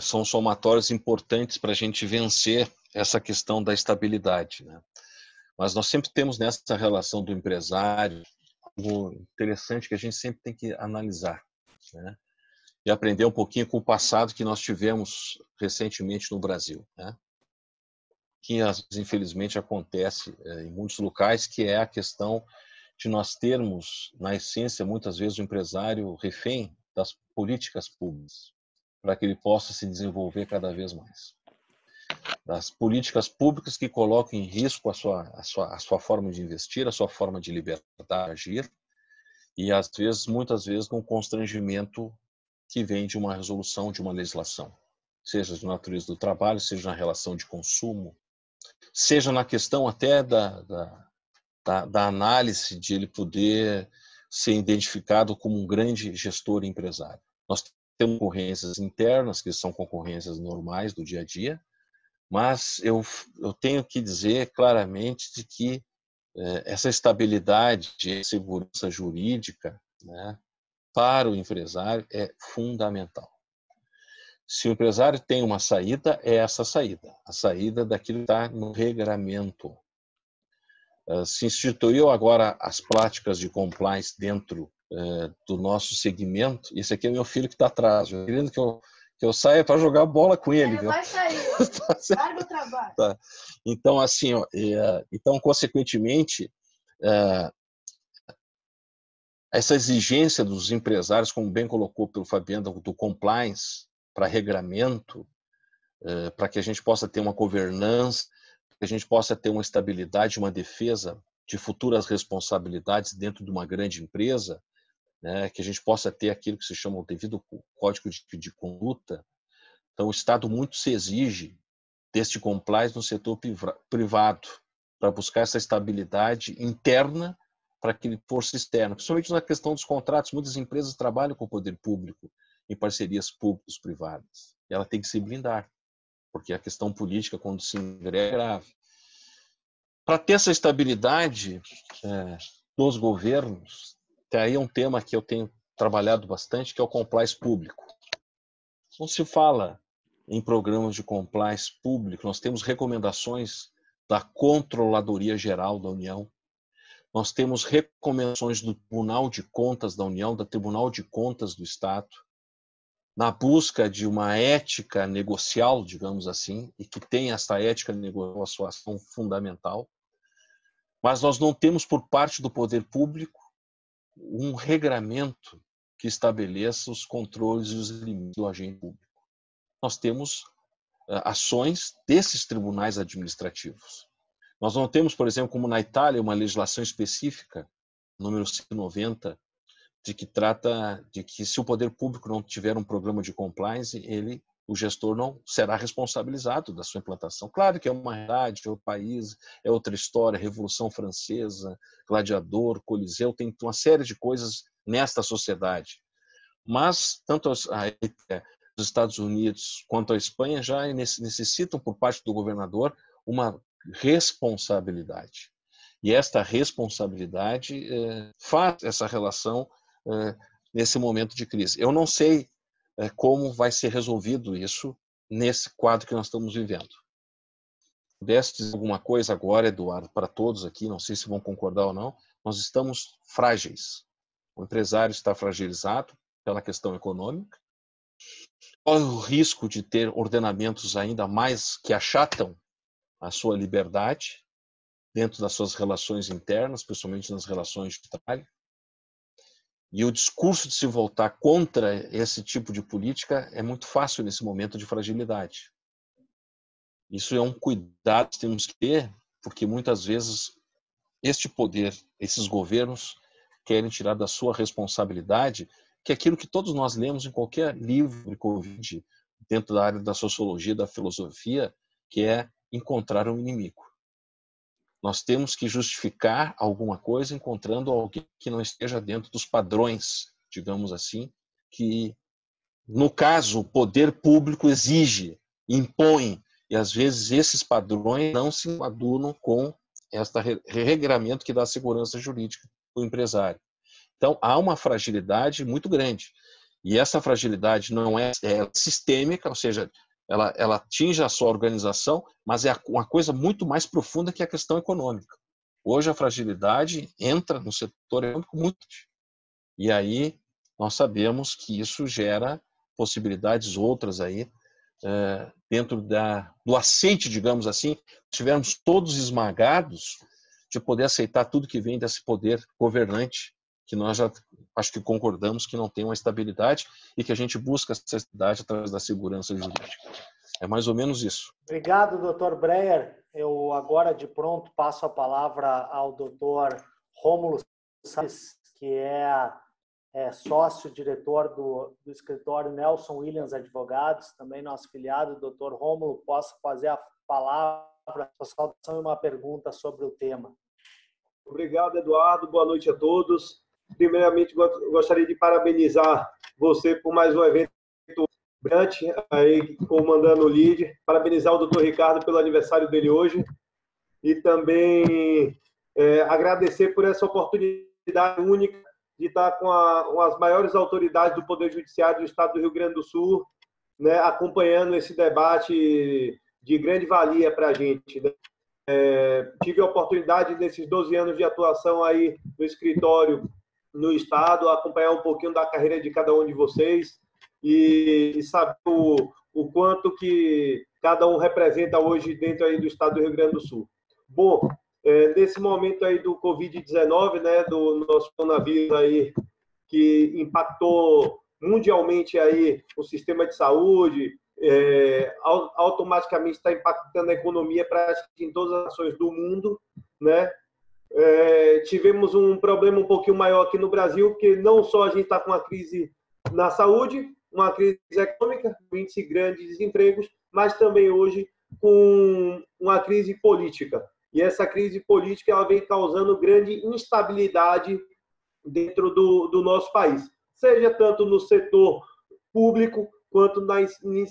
são somatórios importantes para a gente vencer essa questão da estabilidade, né? Mas nós sempre temos nessa relação do empresário algo interessante que a gente sempre tem que analisar, né? E aprender um pouquinho com o passado que nós tivemos recentemente no Brasil, né? Que infelizmente acontece em muitos locais, que é a questão de nós termos, na essência, muitas vezes o empresário refém das políticas públicas, para que ele possa se desenvolver cada vez mais. Das políticas públicas que colocam em risco a sua forma de investir, a sua forma de libertar, agir, e às vezes, muitas vezes, com constrangimento que vem de uma resolução, de uma legislação, seja de natureza do trabalho, seja na relação de consumo, seja na questão até da análise de ele poder ser identificado como um grande gestor empresário. Nós temos concorrências internas, que são concorrências normais do dia a dia, mas eu tenho que dizer claramente de que essa estabilidade e segurança jurídica, né, para o empresário é fundamental. Se o empresário tem uma saída, é essa saída, a saída daquilo que está no regramento. Se instituiu agora as práticas de compliance dentro do nosso segmento. Esse aqui é meu filho que está atrás, querendo que eu saia para jogar bola com ele. Vai sair, larga o trabalho. Tá. Então, assim, então, consequentemente, essa exigência dos empresários, como bem colocou pelo Fabiano, do compliance para regramento, para que a gente possa ter uma governança, que a gente possa ter uma estabilidade, uma defesa de futuras responsabilidades dentro de uma grande empresa, né, que a gente possa ter aquilo que se chama o devido código de conduta. Então, o Estado muito se exige deste compliance no setor privado, para buscar essa estabilidade interna para aquele força externa, principalmente na questão dos contratos. Muitas empresas trabalham com o poder público em parcerias públicos-privadas. E ela tem que se blindar, porque a questão política, quando se ingrega, é grave. Para ter essa estabilidade dos governos, aí é um tema que eu tenho trabalhado bastante, que é o compliance público. Não se fala em programas de compliance público, nós temos recomendações da Controladoria Geral da União, nós temos recomendações do Tribunal de Contas da União, do Tribunal de Contas do Estado, na busca de uma ética negocial, digamos assim, e que tem essa ética negocial a sua ação fundamental, mas nós não temos por parte do poder público um regramento que estabeleça os controles e os limites do agente público. Nós temos ações desses tribunais administrativos. Nós não temos, por exemplo, como na Itália, uma legislação específica, número 190, de que trata de que se o poder público não tiver um programa de compliance, o gestor não será responsabilizado da sua implantação. Claro que é uma realidade, é outro país, é outra história, Revolução Francesa, Gladiador, Coliseu, tem uma série de coisas nesta sociedade. Mas tanto os Estados Unidos quanto a Espanha já necessitam, por parte do governador, uma responsabilidade. E esta responsabilidade faz essa relação nesse momento de crise. Eu não sei como vai ser resolvido isso nesse quadro que nós estamos vivendo. Pudesse dizer alguma coisa agora, Eduardo, para todos aqui, não sei se vão concordar ou não, nós estamos frágeis. O empresário está fragilizado pela questão econômica, corre o risco de ter ordenamentos ainda mais que achatam a sua liberdade dentro das suas relações internas, principalmente nas relações de trabalho. E o discurso de se voltar contra esse tipo de política é muito fácil nesse momento de fragilidade. Isso é um cuidado que temos que ter, porque muitas vezes este poder, esses governos, querem tirar da sua responsabilidade, que é aquilo que todos nós lemos em qualquer livro de Covid, dentro da área da sociologia, da filosofia, que é encontrar um inimigo. Nós temos que justificar alguma coisa encontrando alguém que não esteja dentro dos padrões, digamos assim, que, no caso, o poder público exige, impõe, e às vezes esses padrões não se enquadram com este regramento que dá segurança jurídica para o empresário. Então, há uma fragilidade muito grande. E essa fragilidade não é sistêmica, ou seja, ela atinge a sua organização, mas é uma coisa muito mais profunda que a questão econômica. Hoje a fragilidade entra no setor econômico muito. E aí nós sabemos que isso gera possibilidades outras aí, dentro do aceite, digamos assim, estivermos todos esmagados de poder aceitar tudo que vem desse poder governante, que nós já acho que concordamos que não tem uma estabilidade e que a gente busca essa estabilidade através da segurança jurídica. É mais ou menos isso. Obrigado, Dr. Breyer. Eu agora, de pronto, passo a palavra ao Dr. Rômulo Salles, que é sócio-diretor do escritório Nelson Williams Advogados, também nosso filiado. Dr. Rômulo, posso fazer a palavra, a saudação e uma pergunta sobre o tema. Obrigado, Eduardo. Boa noite a todos. Primeiramente, gostaria de parabenizar você por mais um evento brilhante, aí comandando o LEAD. Parabenizar o Dr. Ricardo pelo aniversário dele hoje. E também agradecer por essa oportunidade única de estar com as maiores autoridades do Poder Judiciário do Estado do Rio Grande do Sul, né, acompanhando esse debate de grande valia para a gente, né? Tive a oportunidade, nesses 12 anos de atuação aí no escritório, no Estado, acompanhar um pouquinho da carreira de cada um de vocês e saber o quanto que cada um representa hoje dentro aí do Estado do Rio Grande do Sul. Bom, nesse momento aí do Covid-19, né, do nosso coronavírus aí, que impactou mundialmente aí o sistema de saúde, automaticamente está impactando a economia praticamente em todas as nações do mundo, né? Tivemos um problema um pouquinho maior aqui no Brasil, porque não só a gente está com uma crise na saúde, uma crise econômica, um índice grande de desempregos, mas também hoje com uma crise política. E essa crise política ela vem causando grande instabilidade dentro do nosso país, seja tanto no setor público quanto na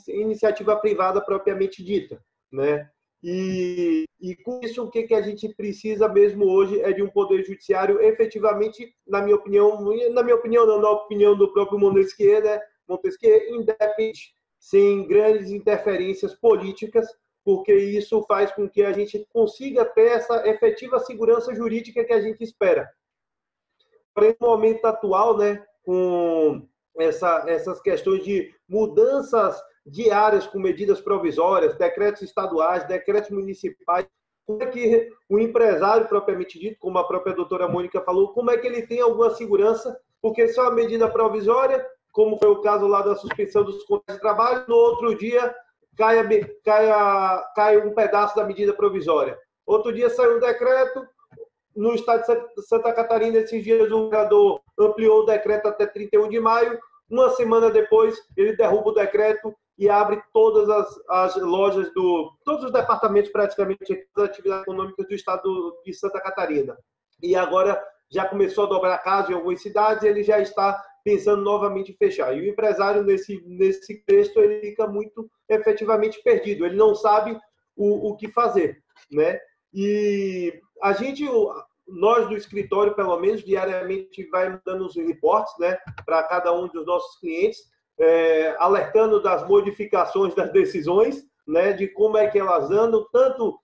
iniciativa privada propriamente dita, né? E com isso, o que a gente precisa mesmo hoje é de um poder judiciário efetivamente, na minha opinião não, na opinião do próprio Montesquieu, né? Montesquieu, independente, sem grandes interferências políticas, porque isso faz com que a gente consiga ter essa efetiva segurança jurídica que a gente espera. Porém, no momento atual, né, com essas questões de mudanças diárias com medidas provisórias, decretos estaduais, decretos municipais, como é que o empresário propriamente dito, como a própria doutora Mônica falou, como é que ele tem alguma segurança, porque se é uma medida provisória, como foi o caso lá da suspensão dos contratos de trabalho, no outro dia cai um pedaço da medida provisória. Outro dia saiu um decreto, no estado de Santa Catarina, esses dias o governador ampliou o decreto até 31 de maio, uma semana depois ele derruba o decreto e abre todas as lojas todos os departamentos praticamente das atividades econômicas do estado de Santa Catarina. E agora já começou a dobrar caso em algumas cidades, ele já está pensando novamente em fechar. E o empresário, nesse texto, ele fica muito efetivamente perdido, ele não sabe o que fazer, né? E nós do escritório, pelo menos, diariamente vai mandando os reportes, né, para cada um dos nossos clientes, alertando das modificações das decisões, né, de como é que elas andam, tanto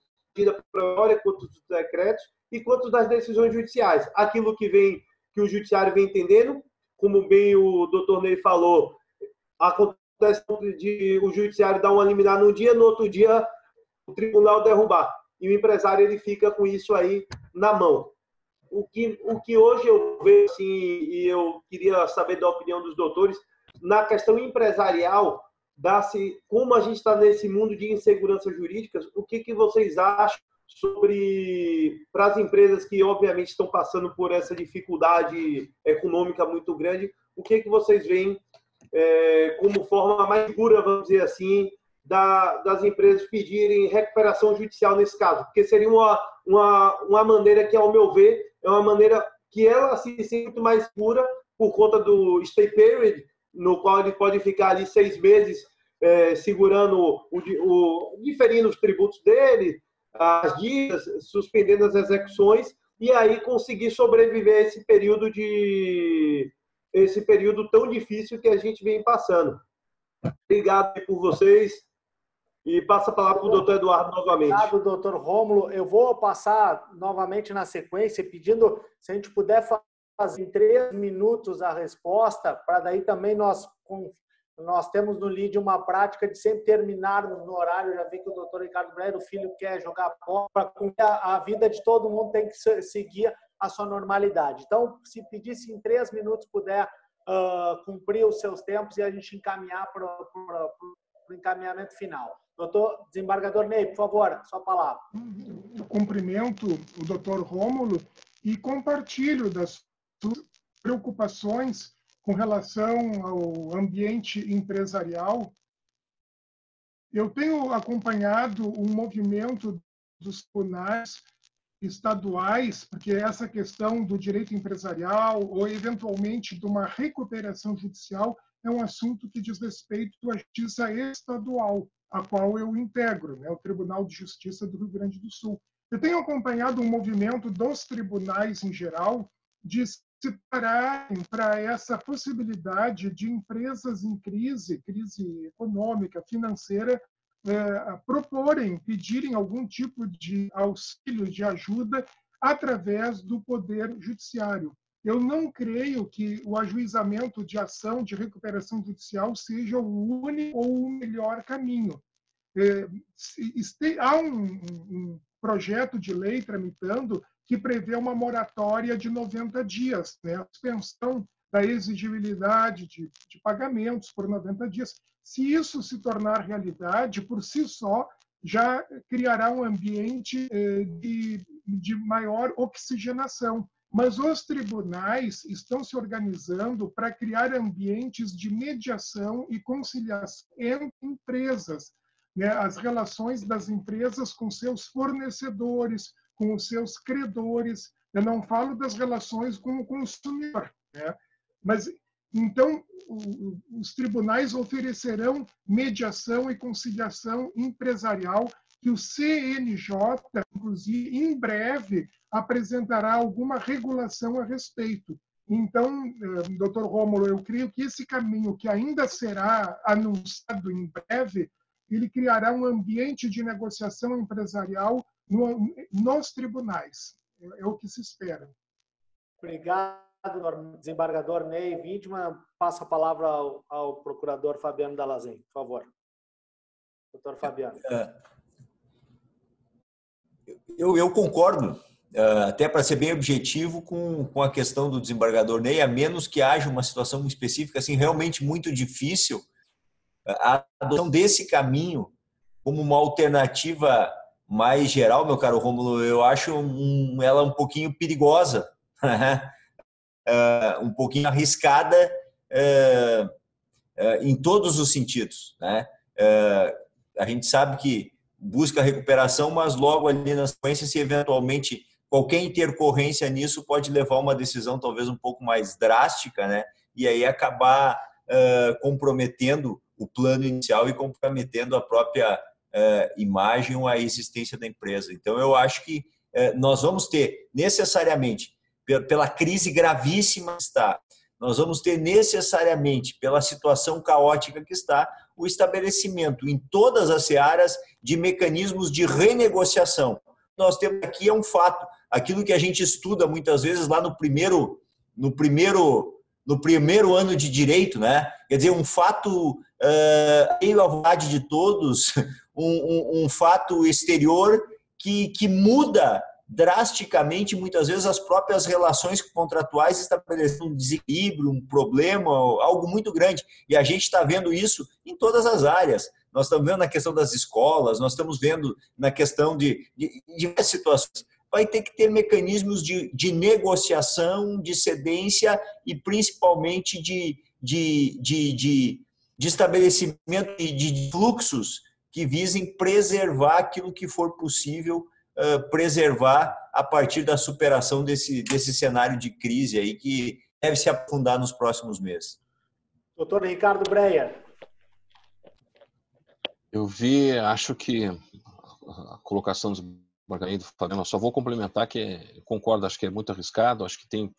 da provisória quanto dos decretos e quanto das decisões judiciais. Aquilo que o judiciário vem entendendo, como bem o doutor Ney falou, acontece de o judiciário dar uma liminar num dia, no outro dia o tribunal derrubar. E o empresário ele fica com isso aí na mão. O que hoje eu vejo, assim, e eu queria saber da opinião dos doutores, na questão empresarial, como a gente está nesse mundo de inseguranças jurídicas, o que vocês acham para as empresas que, obviamente, estão passando por essa dificuldade econômica muito grande, o que vocês veem como forma mais segura, vamos dizer assim, das empresas pedirem recuperação judicial nesse caso? Porque seria uma maneira que, ao meu ver, é uma maneira que ela se sente muito mais segura por conta do stay period, no qual ele pode ficar ali 6 meses segurando, diferindo os tributos dele, as dívidas, suspendendo as execuções, e aí conseguir sobreviver a esse período tão difícil que a gente vem passando. Obrigado por vocês. E passa a palavra para o doutor Eduardo novamente. Obrigado, doutor Rômulo. Eu vou passar novamente na sequência, pedindo se a gente puder fazer em 3 minutos a resposta, para daí também nós temos no LID uma prática de sempre terminarmos no horário. Eu já vi que o doutor Ricardo Breyer, o filho, quer jogar bola, a vida de todo mundo tem que seguir a sua normalidade. Então, se pedisse em 3 minutos, puder cumprir os seus tempos e a gente encaminhar para o encaminhamento final. Doutor desembargador Ney, por favor, sua palavra. Eu cumprimento o doutor Rômulo e compartilho das suas preocupações com relação ao ambiente empresarial. Eu tenho acompanhado um movimento dos tribunais estaduais, porque essa questão do direito empresarial ou, eventualmente, de uma recuperação judicial é um assunto que diz respeito à justiça estadual, a qual eu integro, né, o Tribunal de Justiça do Rio Grande do Sul. Eu tenho acompanhado um movimento dos tribunais em geral de se pararem para essa possibilidade de empresas em crise econômica, financeira, pedirem algum tipo de auxílio, de ajuda, através do Poder Judiciário. Eu não creio que o ajuizamento de ação de recuperação judicial seja o único ou o melhor caminho. Há um projeto de lei tramitando que prevê uma moratória de 90 dias, né? A suspensão da exigibilidade de pagamentos por 90 dias. Se isso se tornar realidade, por si só, já criará um ambiente de maior oxigenação. Mas os tribunais estão se organizando para criar ambientes de mediação e conciliação entre empresas, né? As relações das empresas com seus fornecedores, com os seus credores. Eu não falo das relações com o consumidor, né? Mas então os tribunais oferecerão mediação e conciliação empresarial, que o CNJ, inclusive, em breve apresentará alguma regulação a respeito. Então, doutor Rômulo, eu creio que esse caminho, que ainda será anunciado em breve, ele criará um ambiente de negociação empresarial nos tribunais. É o que se espera. Obrigado, desembargador Ney Wiedmann. Passa a palavra ao procurador Fabiano Dall'Asen, por favor. Doutor Fabiano. Eu concordo, até para ser bem objetivo, com a questão do desembargador Ney, a menos que haja uma situação específica assim, realmente muito difícil, a adoção desse caminho como uma alternativa mais geral, meu caro Rômulo, eu acho ela um pouquinho perigosa, um pouquinho arriscada em todos os sentidos, né? A gente sabe que busca recuperação, mas logo ali na sequência, se eventualmente qualquer intercorrência nisso pode levar a uma decisão talvez um pouco mais drástica, né? E aí acabar comprometendo o plano inicial e comprometendo a própria imagem ou a existência da empresa. Então, eu acho que nós vamos ter necessariamente, pela crise gravíssima que está, nós vamos ter necessariamente, pela situação caótica que está, o estabelecimento em todas as searas de mecanismos de renegociação. Nós temos aqui um fato, aquilo que a gente estuda muitas vezes lá no primeiro ano de direito, né? Quer dizer, um fato meio à vontade de todos, um fato exterior que muda drasticamente, muitas vezes, as próprias relações contratuais, estabelecendo um desequilíbrio, um problema, algo muito grande. E a gente está vendo isso em todas as áreas. Nós estamos vendo na questão das escolas, nós estamos vendo na questão de várias situações. Vai ter que ter mecanismos de negociação, de cedência e, principalmente, de estabelecimento de fluxos que visem preservar aquilo que for possível preservar a partir da superação desse cenário de crise aí que deve se aprofundar nos próximos meses. Doutor Ricardo Breyer. Eu acho que a colocação do Fabiano, só vou complementar que concordo, acho que é muito arriscado, acho que tem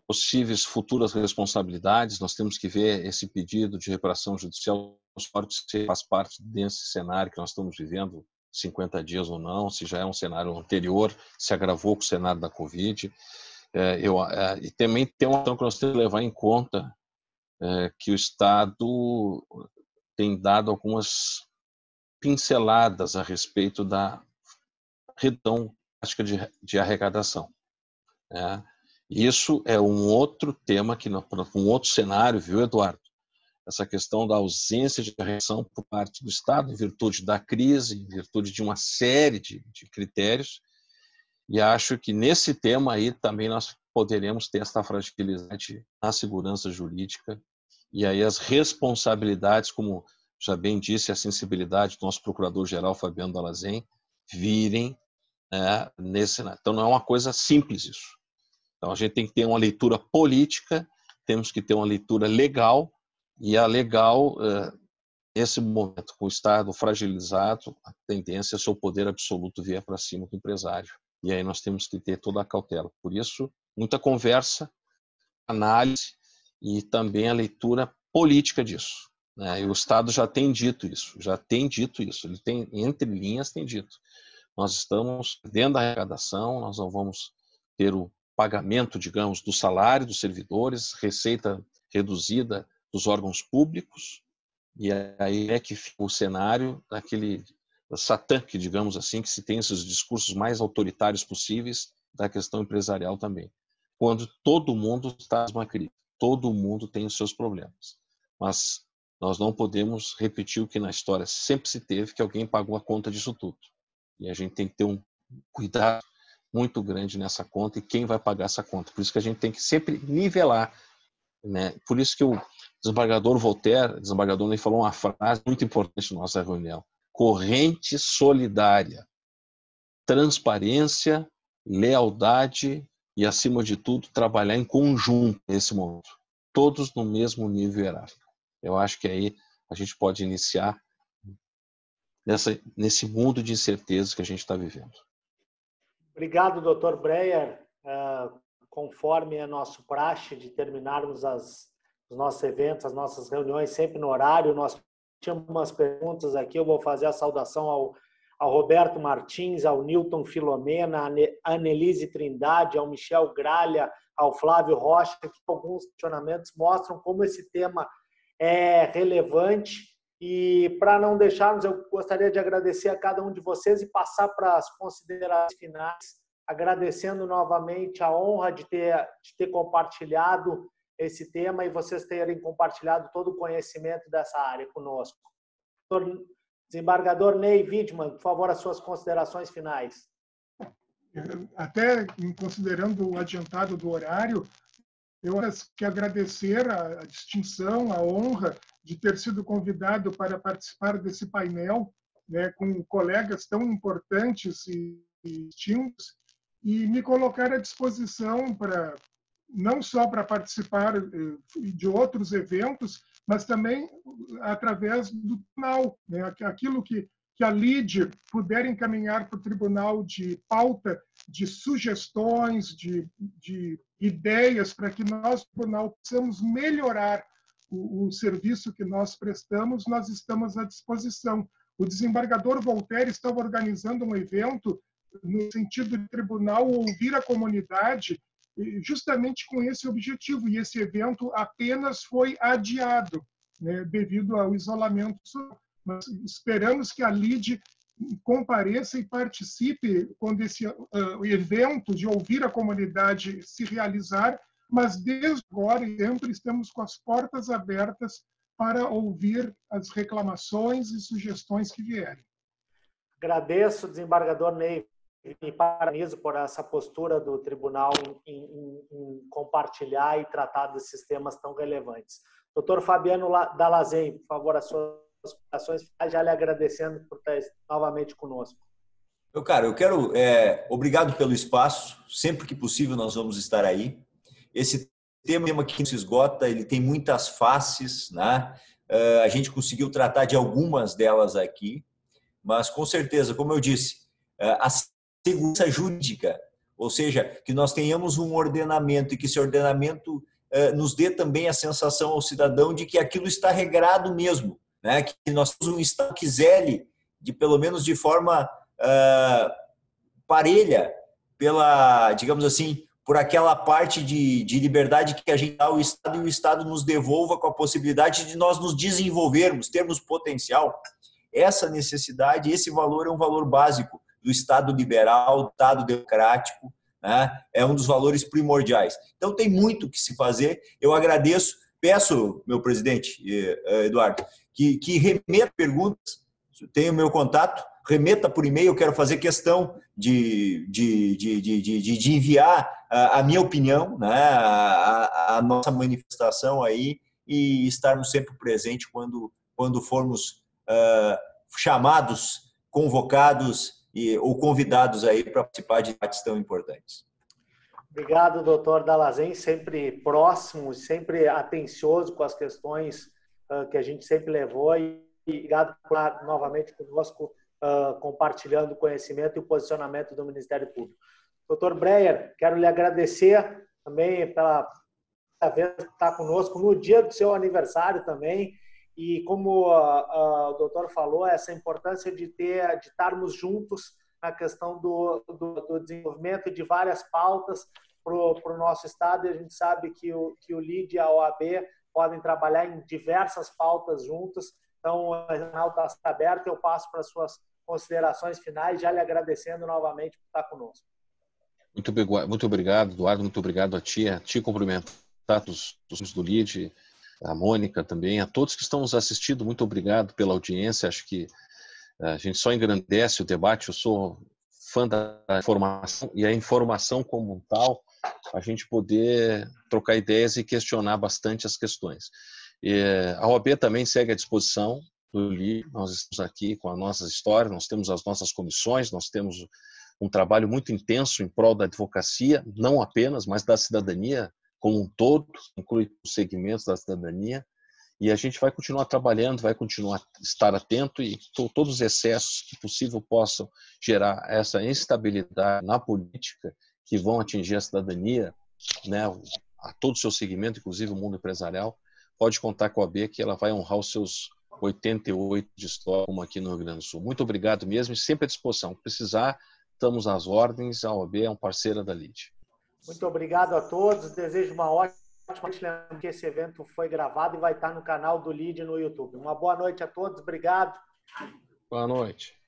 possíveis futuras responsabilidades, nós temos que ver esse pedido de reparação judicial, se faz parte desse cenário que nós estamos vivendo, 50 dias ou não, se já é um cenário anterior, se agravou com o cenário da Covid. E também tem uma questão que nós temos que levar em conta, que o Estado tem dado algumas pinceladas a respeito da redução prática de arrecadação. Isso é um outro tema, um outro cenário, viu, Eduardo? Essa questão da ausência de reação por parte do Estado, em virtude da crise, em virtude de uma série de critérios, e acho que nesse tema aí também nós poderemos ter essa fragilidade na segurança jurídica, e aí as responsabilidades, como já bem disse, a sensibilidade do nosso Procurador-Geral Fabiano Dall'Asen, virem nesse... Então não é uma coisa simples isso. Então a gente tem que ter uma leitura política, temos que ter uma leitura legal, e a legal, nesse momento, com o Estado fragilizado, a tendência é o seu poder absoluto vier para cima do empresário. E aí nós temos que ter toda a cautela. Por isso, muita conversa, análise e também a leitura política disso. E o Estado já tem dito isso. Ele tem, entre linhas, tem dito. Nós estamos dentro da arrecadação, nós não vamos ter o pagamento, digamos, do salário dos servidores, receita reduzida dos órgãos públicos, e aí é que fica o cenário daquele satã, que digamos assim, que se tem esses discursos mais autoritários possíveis da questão empresarial também. Quando todo mundo está numa crise, todo mundo tem os seus problemas. Mas nós não podemos repetir o que na história sempre se teve, que alguém pagou a conta disso tudo. E a gente tem que ter um cuidado muito grande nessa conta e quem vai pagar essa conta. Por isso que a gente tem que sempre nivelar, né? Por isso que o desembargador Voltaire, ele falou uma frase muito importante na nossa reunião: corrente solidária, transparência, lealdade e, acima de tudo, trabalhar em conjunto nesse momento, todos no mesmo nível hierárquico. Eu acho que aí a gente pode iniciar nesse mundo de incertezas que a gente está vivendo. Obrigado, Dr. Breyer. Conforme é nosso praxe de terminarmos os nossos eventos, as nossas reuniões sempre no horário, nós tínhamos umas perguntas aqui. Eu vou fazer a saudação ao Roberto Martins, ao Newton Filomena, à Annelise Trindade, ao Michel Gralha, ao Flávio Rocha, que alguns questionamentos mostram como esse tema é relevante. E para não deixarmos, eu gostaria de agradecer a cada um de vocês e passar para as considerações finais, agradecendo novamente a honra de ter compartilhado esse tema e vocês terem compartilhado todo o conhecimento dessa área conosco. Desembargador Ney Widmann, por favor, as suas considerações finais. Até considerando o adiantado do horário, eu quero agradecer a distinção, a honra de ter sido convidado para participar desse painel, né, com colegas tão importantes e distintos, e me colocar à disposição para não só para participar de outros eventos, mas também através do tribunal, né, aquilo que a LIDE puder encaminhar para o tribunal de pauta, de sugestões, de ideias para que nós, tribunal, possamos melhorar o serviço que nós prestamos, nós estamos à disposição. O desembargador Voltaire estava organizando um evento no sentido de tribunal ouvir a comunidade, justamente com esse objetivo, e esse evento apenas foi adiado, né, devido ao isolamento social. Mas esperamos que a LIDE compareça e participe quando esse evento de ouvir a comunidade se realizar, mas desde agora e sempre estamos com as portas abertas para ouvir as reclamações e sugestões que vierem. Agradeço, desembargador Ney, e parabenizo por essa postura do tribunal em compartilhar e tratar desses temas tão relevantes. Doutor Fabiano Dallazen, por favor, as suas considerações finais, já lhe agradecendo por estar novamente conosco. Eu quero obrigado pelo espaço. Sempre que possível nós vamos estar aí. Esse tema que não se esgota, ele tem muitas faces, né? A gente conseguiu tratar de algumas delas aqui, mas com certeza, como eu disse, a segurança jurídica, ou seja, que nós tenhamos um ordenamento e que esse ordenamento nos dê também a sensação ao cidadão de que aquilo está regrado mesmo, né? Que nós temos um Estado que zele, pelo menos de forma parelha, digamos assim, por aquela parte de liberdade que a gente dá ao Estado e o Estado nos devolva com a possibilidade de nós nos desenvolvermos, termos potencial. Essa necessidade, esse valor é um valor básico do Estado liberal, do Estado democrático, né? É um dos valores primordiais. Então, tem muito que se fazer. Eu agradeço, peço, meu presidente, Eduardo, que remeta perguntas, tem o meu contato, remeta por e-mail, eu quero fazer questão de enviar a minha opinião, né, a nossa manifestação aí, e estarmos sempre presentes quando formos chamados, convocados ou convidados aí para participar de debates tão importantes. Obrigado, doutor Dallazen, sempre próximo, sempre atencioso com as questões que a gente sempre levou, e obrigado por estar novamente conosco, compartilhando o conhecimento e o posicionamento do Ministério Público. Doutor Breyer, quero lhe agradecer também pela vez que está conosco no dia do seu aniversário também, e como o doutor falou, essa importância de estarmos juntos na questão do desenvolvimento de várias pautas para o nosso Estado, e a gente sabe que o LIDE e a OAB podem trabalhar em diversas pautas juntas. Então, o canal está aberto, eu passo para as suas considerações finais, já lhe agradecendo novamente por estar conosco. Muito obrigado, Eduardo, muito obrigado a ti cumprimentar dos do LIDE, a Mônica também, a todos que estão nos assistindo, muito obrigado pela audiência, acho que a gente só engrandece o debate, eu sou fã da informação, e a informação como tal, a gente poder trocar ideias e questionar bastante as questões. A OAB também segue à disposição do LIDE, nós estamos aqui com a nossa história, nós temos as nossas comissões, nós temos um trabalho muito intenso em prol da advocacia, não apenas, mas da cidadania como um todo, inclui os segmentos da cidadania, e a gente vai continuar trabalhando, vai continuar a estar atento e todos os excessos que possível possam gerar essa instabilidade na política que vão atingir a cidadania, né, a todo o seu segmento, inclusive o mundo empresarial, pode contar com a OAB que ela vai honrar os seus 88 de história, como aqui no Rio Grande do Sul. Muito obrigado mesmo e sempre à disposição. Se precisar, estamos às ordens, a OAB é um parceira da LIDE. Muito obrigado a todos, desejo uma ótima noite, lembrando que esse evento foi gravado e vai estar no canal do LIDE no YouTube. Uma boa noite a todos, obrigado. Boa noite.